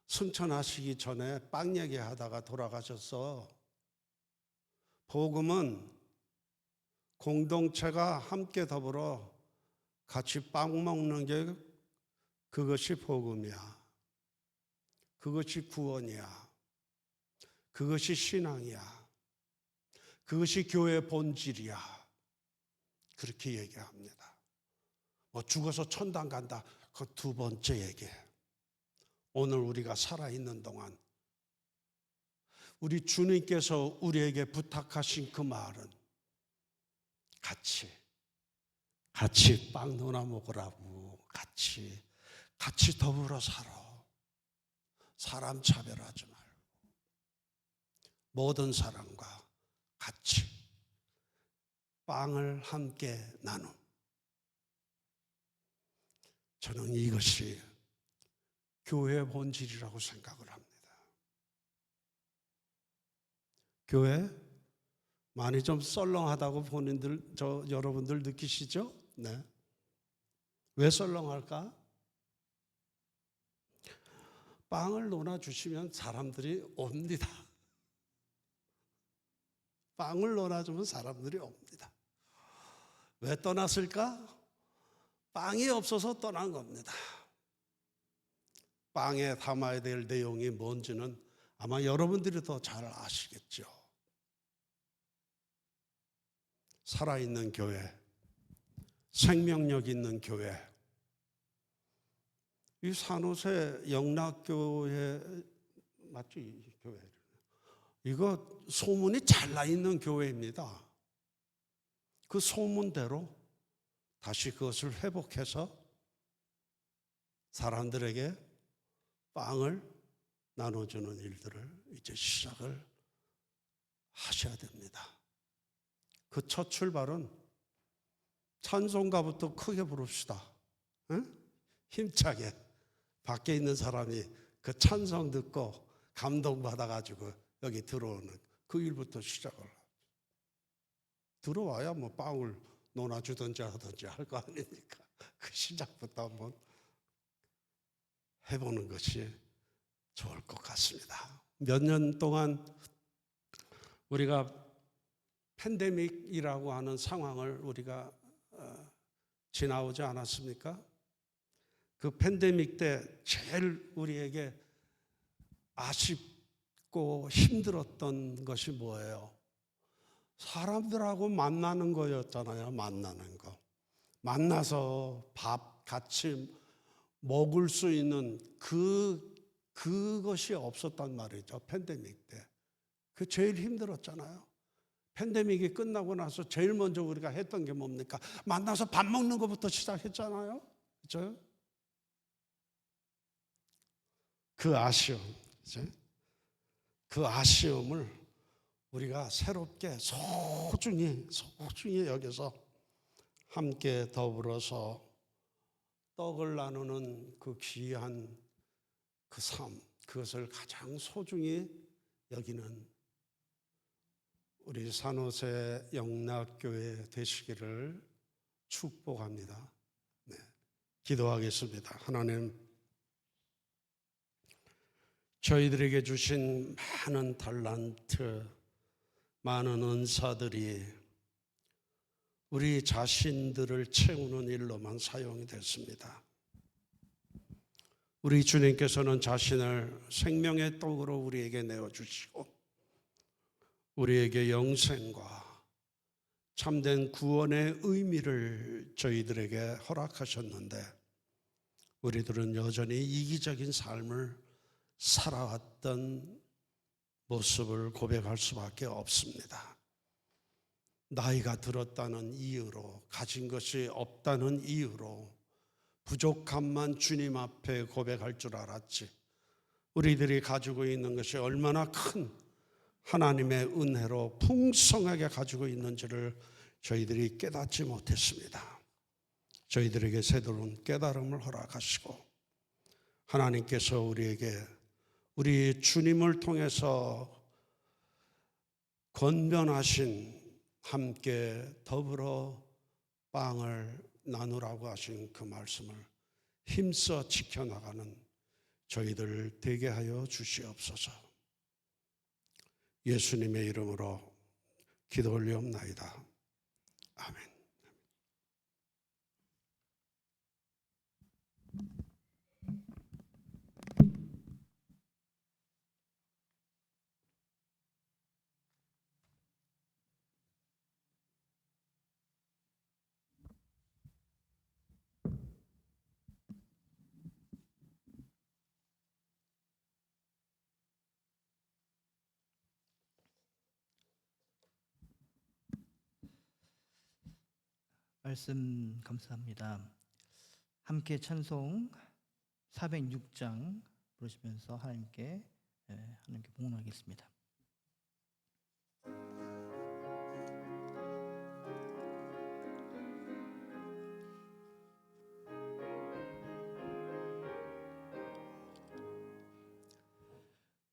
C: 승천하시기 전에 빵 얘기하다가 돌아가셔서 복음은 공동체가 함께 더불어 같이 빵 먹는 게 그것이 복음이야. 그것이 구원이야. 그것이 신앙이야. 그것이 교회의 본질이야. 그렇게 얘기합니다. 뭐 죽어서 천당 간다. 그 두 번째 얘기. 오늘 우리가 살아있는 동안 우리 주님께서 우리에게 부탁하신 그 말은 같이 빵 나눠 먹으라고, 같이 더불어 살아. 사람 차별하지 말고 모든 사람과 같이 빵을 함께 나눔. 저는 이것이 교회의 본질이라고 생각을 합니다. 교회 많이 좀 썰렁하다고 본인들, 여러분들 느끼시죠? 네. 왜 썰렁할까? 빵을 놓아주시면 사람들이 옵니다. 빵을 놓아주면 사람들이 옵니다. 왜 떠났을까? 빵이 없어서 떠난 겁니다. 빵에 담아야 될 내용이 뭔지는 아마 여러분들이 더 잘 아시겠죠. 살아있는 교회, 생명력 있는 교회. 이 산호세 영락교회 맞죠? 이 교회. 이거 소문이 잘 나 있는 교회입니다. 그 소문대로 다시 그것을 회복해서 사람들에게 빵을 나눠주는 일들을 이제 시작을 하셔야 됩니다. 그 첫 출발은 찬송가부터 크게 부릅시다. 응? 힘차게 밖에 있는 사람이 그 찬송 듣고 감동받아가지고 여기 들어오는 그 일부터 시작을 들어와야 뭐 빵을 놓아주든지 하든지 할 거 아닙니까? 그 시작부터 한번 해보는 것이 좋을 것 같습니다. 몇 년 동안 우리가 팬데믹이라고 하는 상황을 우리가 지나오지 않았습니까? 그 팬데믹 때 제일 우리에게 아쉽고 힘들었던 것이 뭐예요? 사람들하고 만나는 거였잖아요. 만나는 거. 만나서 밥 같이 먹을 수 있는 그것이 없었단 말이죠. 팬데믹 때. 그 제일 힘들었잖아요. 팬데믹이 끝나고 나서 제일 먼저 우리가 했던 게 뭡니까? 만나서 밥 먹는 것부터 시작했잖아요. 그렇죠? 그 아쉬움, 그렇죠? 그 아쉬움을 우리가 새롭게 소중히 여기서 함께 더불어서 떡을 나누는 그 귀한 그 삶, 그것을 가장 소중히 여기는 우리 산호세 영락교회 되시기를 축복합니다. 네, 기도하겠습니다. 하나님, 저희들에게 주신 많은 달란트, 많은 은사들이 우리 자신들을 채우는 일로만 사용이 됐습니다. 우리 주님께서는 자신을 생명의 떡으로 우리에게 내어주시고 우리에게 영생과 참된 구원의 의미를 저희들에게 허락하셨는데 우리들은 여전히 이기적인 삶을 살아왔던 모습을 고백할 수밖에 없습니다. 나이가 들었다는 이유로, 가진 것이 없다는 이유로 부족함만 주님 앞에 고백할 줄 알았지, 우리들이 가지고 있는 것이 얼마나 큰 하나님의 은혜로 풍성하게 가지고 있는지를 저희들이 깨닫지 못했습니다. 저희들에게 새로운 깨달음을 허락하시고 하나님께서 우리에게 우리 주님을 통해서 권면하신 함께 더불어 빵을 나누라고 하신 그 말씀을 힘써 지켜나가는 저희들 되게 하여 주시옵소서. 예수님의 이름으로 기도 올리옵나이다. 아멘.
A: 말씀 감사합니다. 함께 찬송 406장 부르시면서 하나님께 복문하겠습니다.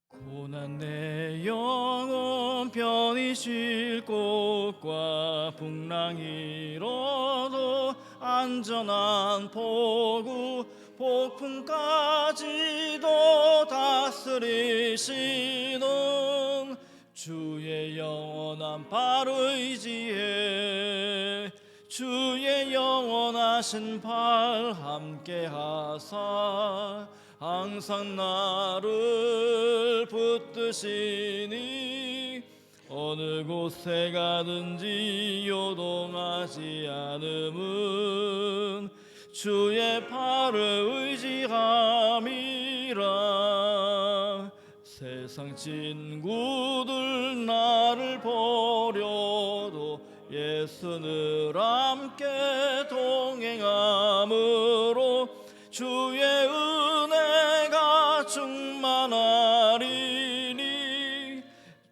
B: 고난 내 영혼 편히 쉴 곳과 풍랑이 일어도 안전한 포구 폭풍까지도 다스리시는 주의 영원한 발 의지에 주의 영원하신 발 함께 하사 항상 나를 붙드시니 어느 곳에 가든지 요동하지 않음은 주의 팔을 의지함이라. 세상 친구들 나를 버려도 예수 늘 함께 동행함으로 주의 은혜가 충만하리니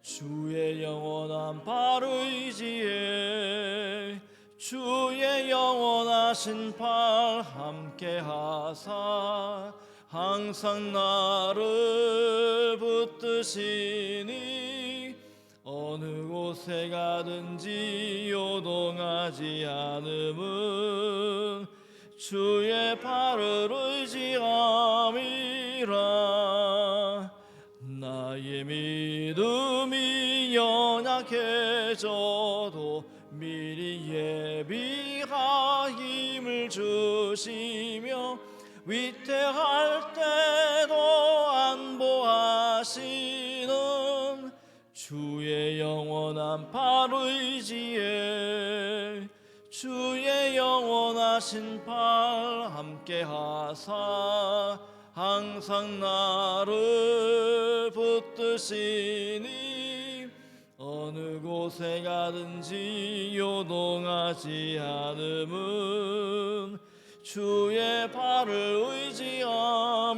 B: 주의 영원한 발 의지에 주의 영원하신 팔 함께 하사 항상 나를 붙드시니 어느 곳에 가든지 요동하지 않음은 주의 발을 의지함이라. 나의 믿음이 연약해져도 미리 예비하 힘을 주시며 위태할 때도 안보하시는 주의 영원한 발 의지에 주의 영원하신 팔 함께 하사 항상 나를 붙드시니 어느 곳에 가든지 요동하지 않음은 주의 발을 의지함이라.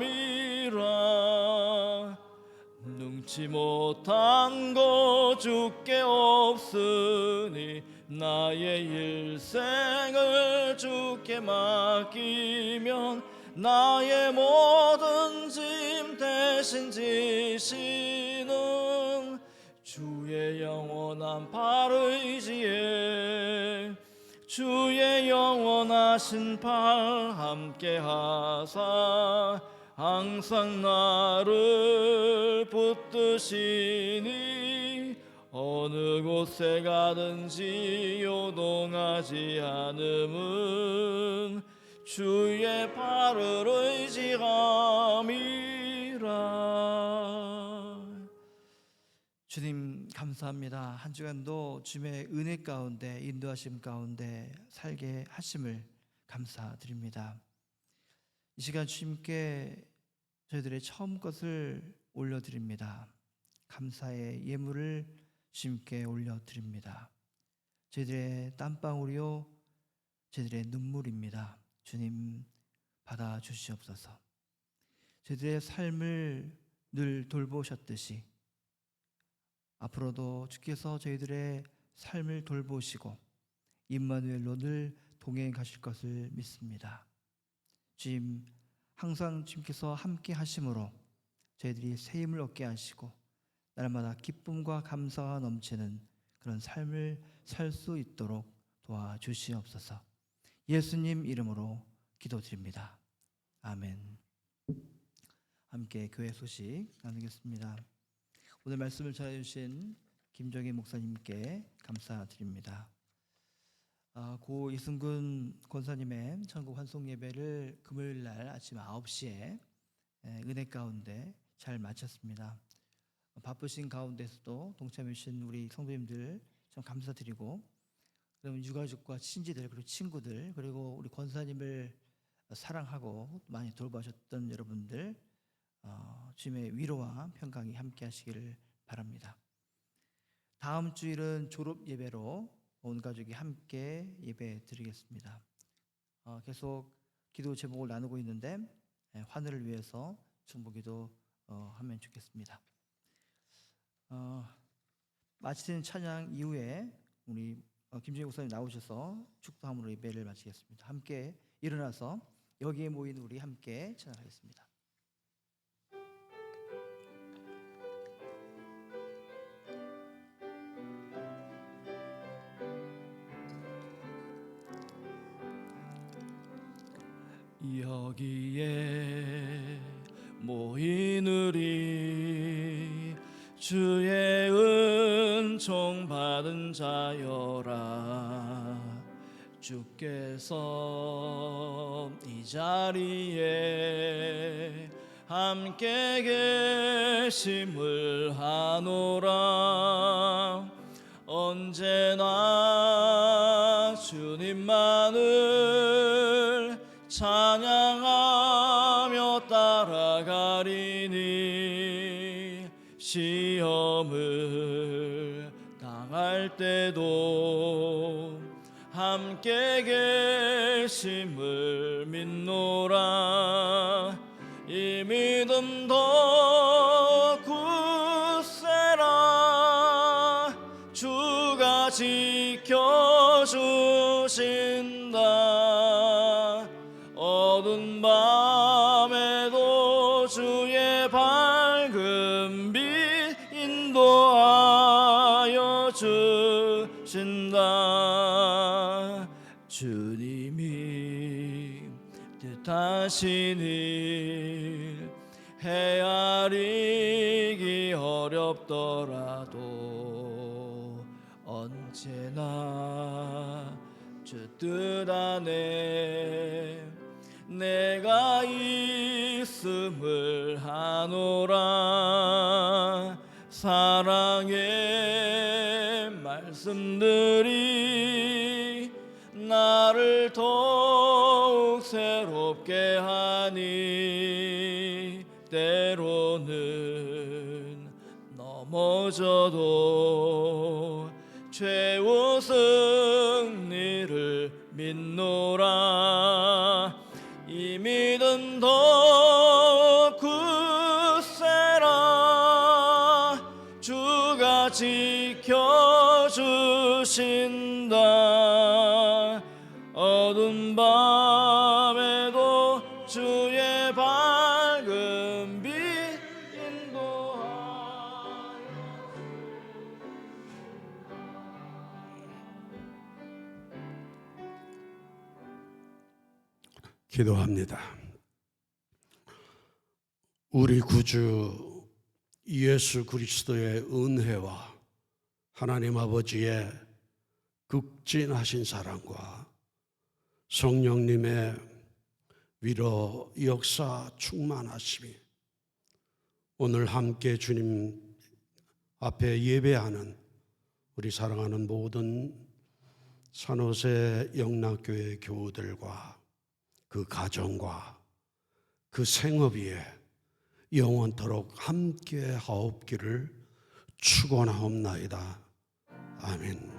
B: 능치 못한 것 주께 없으니 나의 일생을 주께 맡기면 나의 모든 짐 대신 지시는 주의 영원한 발 의지에 주의 영원하신 팔 함께 하사 항상 나를 붙드시니 어느 곳에 가든지 요동하지 않음은 주의 발을 의지함이라.
A: 주님 감사합니다. 한 주간도 주님의 은혜 가운데 인도하심 가운데 살게 하심을 감사드립니다. 이 시간 주님께 저희들의 처음 것을 올려드립니다. 감사의 예물을 주님께 올려드립니다. 저희들의 땀방울이요 저희들의 눈물입니다. 주님 받아주시옵소서. 저희들의 삶을 늘 돌보셨듯이 앞으로도 주께서 저희들의 삶을 돌보시고 임마누엘로 늘 동행해 가실 것을 믿습니다. 주님 항상 주님께서 함께 하심으로 저희들이 새 힘을 얻게 하시고 날마다 기쁨과 감사가 넘치는 그런 삶을 살 수 있도록 도와주시옵소서. 예수님 이름으로 기도드립니다. 아멘. 함께 교회 소식 나누겠습니다. 오늘 말씀을 전해주신 김정희 목사님께 감사드립니다. 고 이승근 권사님의 천국 환송 예배를 금요일 날 아침 9시에 은혜 가운데 잘 마쳤습니다. 바쁘신 가운데서도 동참해 주신 우리 성도님들 참 감사드리고, 그럼 유가족과 친지들 그리고 친구들 그리고 우리 권사님을 사랑하고 많이 돌봐주셨던 여러분들 주님의 위로와 평강이 함께 하시기를 바랍니다. 다음 주일은 졸업 예배로 온 가족이 함께 예배 드리겠습니다. 계속 기도 제목을 나누고 있는데 하늘을 위해서 중보기도 하면 좋겠습니다. 마치는 찬양 이후에 우리 김정희 목사님 나오셔서 축도함으로 예배를 마치겠습니다. 함께 일어나서 여기에 모인 우리 함께 찬양하겠습니다.
B: 여기에 모인 우리 주의 은총 받은 자여라. 주께서 이 자리에 함께 계심을 하노라. 언제나 주님만을 찬양하며 따라가리니 시험을 당할 때도 함께 계심을 믿노라. 이 믿음 더 굳세라. 주가 지켜주신다. 어두운 밤에도 주의 밝은 빛 인도하여 주신다. 주님이 뜻하신 일 헤아리기 어렵더라도 언제나 주 뜻 안에 내가 있음을 하노라. 사랑의 말씀들이 나를 더욱 새롭게 하니 때로는 넘어져도 최후 승리를 믿노라. 이 믿음 더 굳세라. 주가 지켜주신다. 어두운 밤에도 주의 밝은 빛 인도하여.
C: 기도합니다. 우리 구주 예수 그리스도의 은혜와 하나님 아버지의 극진하신 사랑과 성령님의 위로 역사 충만하심이 오늘 함께 주님 앞에 예배하는 우리 사랑하는 모든 산호세 영락교회 교우들과 그 가정과 그 생업 위에 영원토록 함께 하옵기를 축원하옵나이다. 아멘.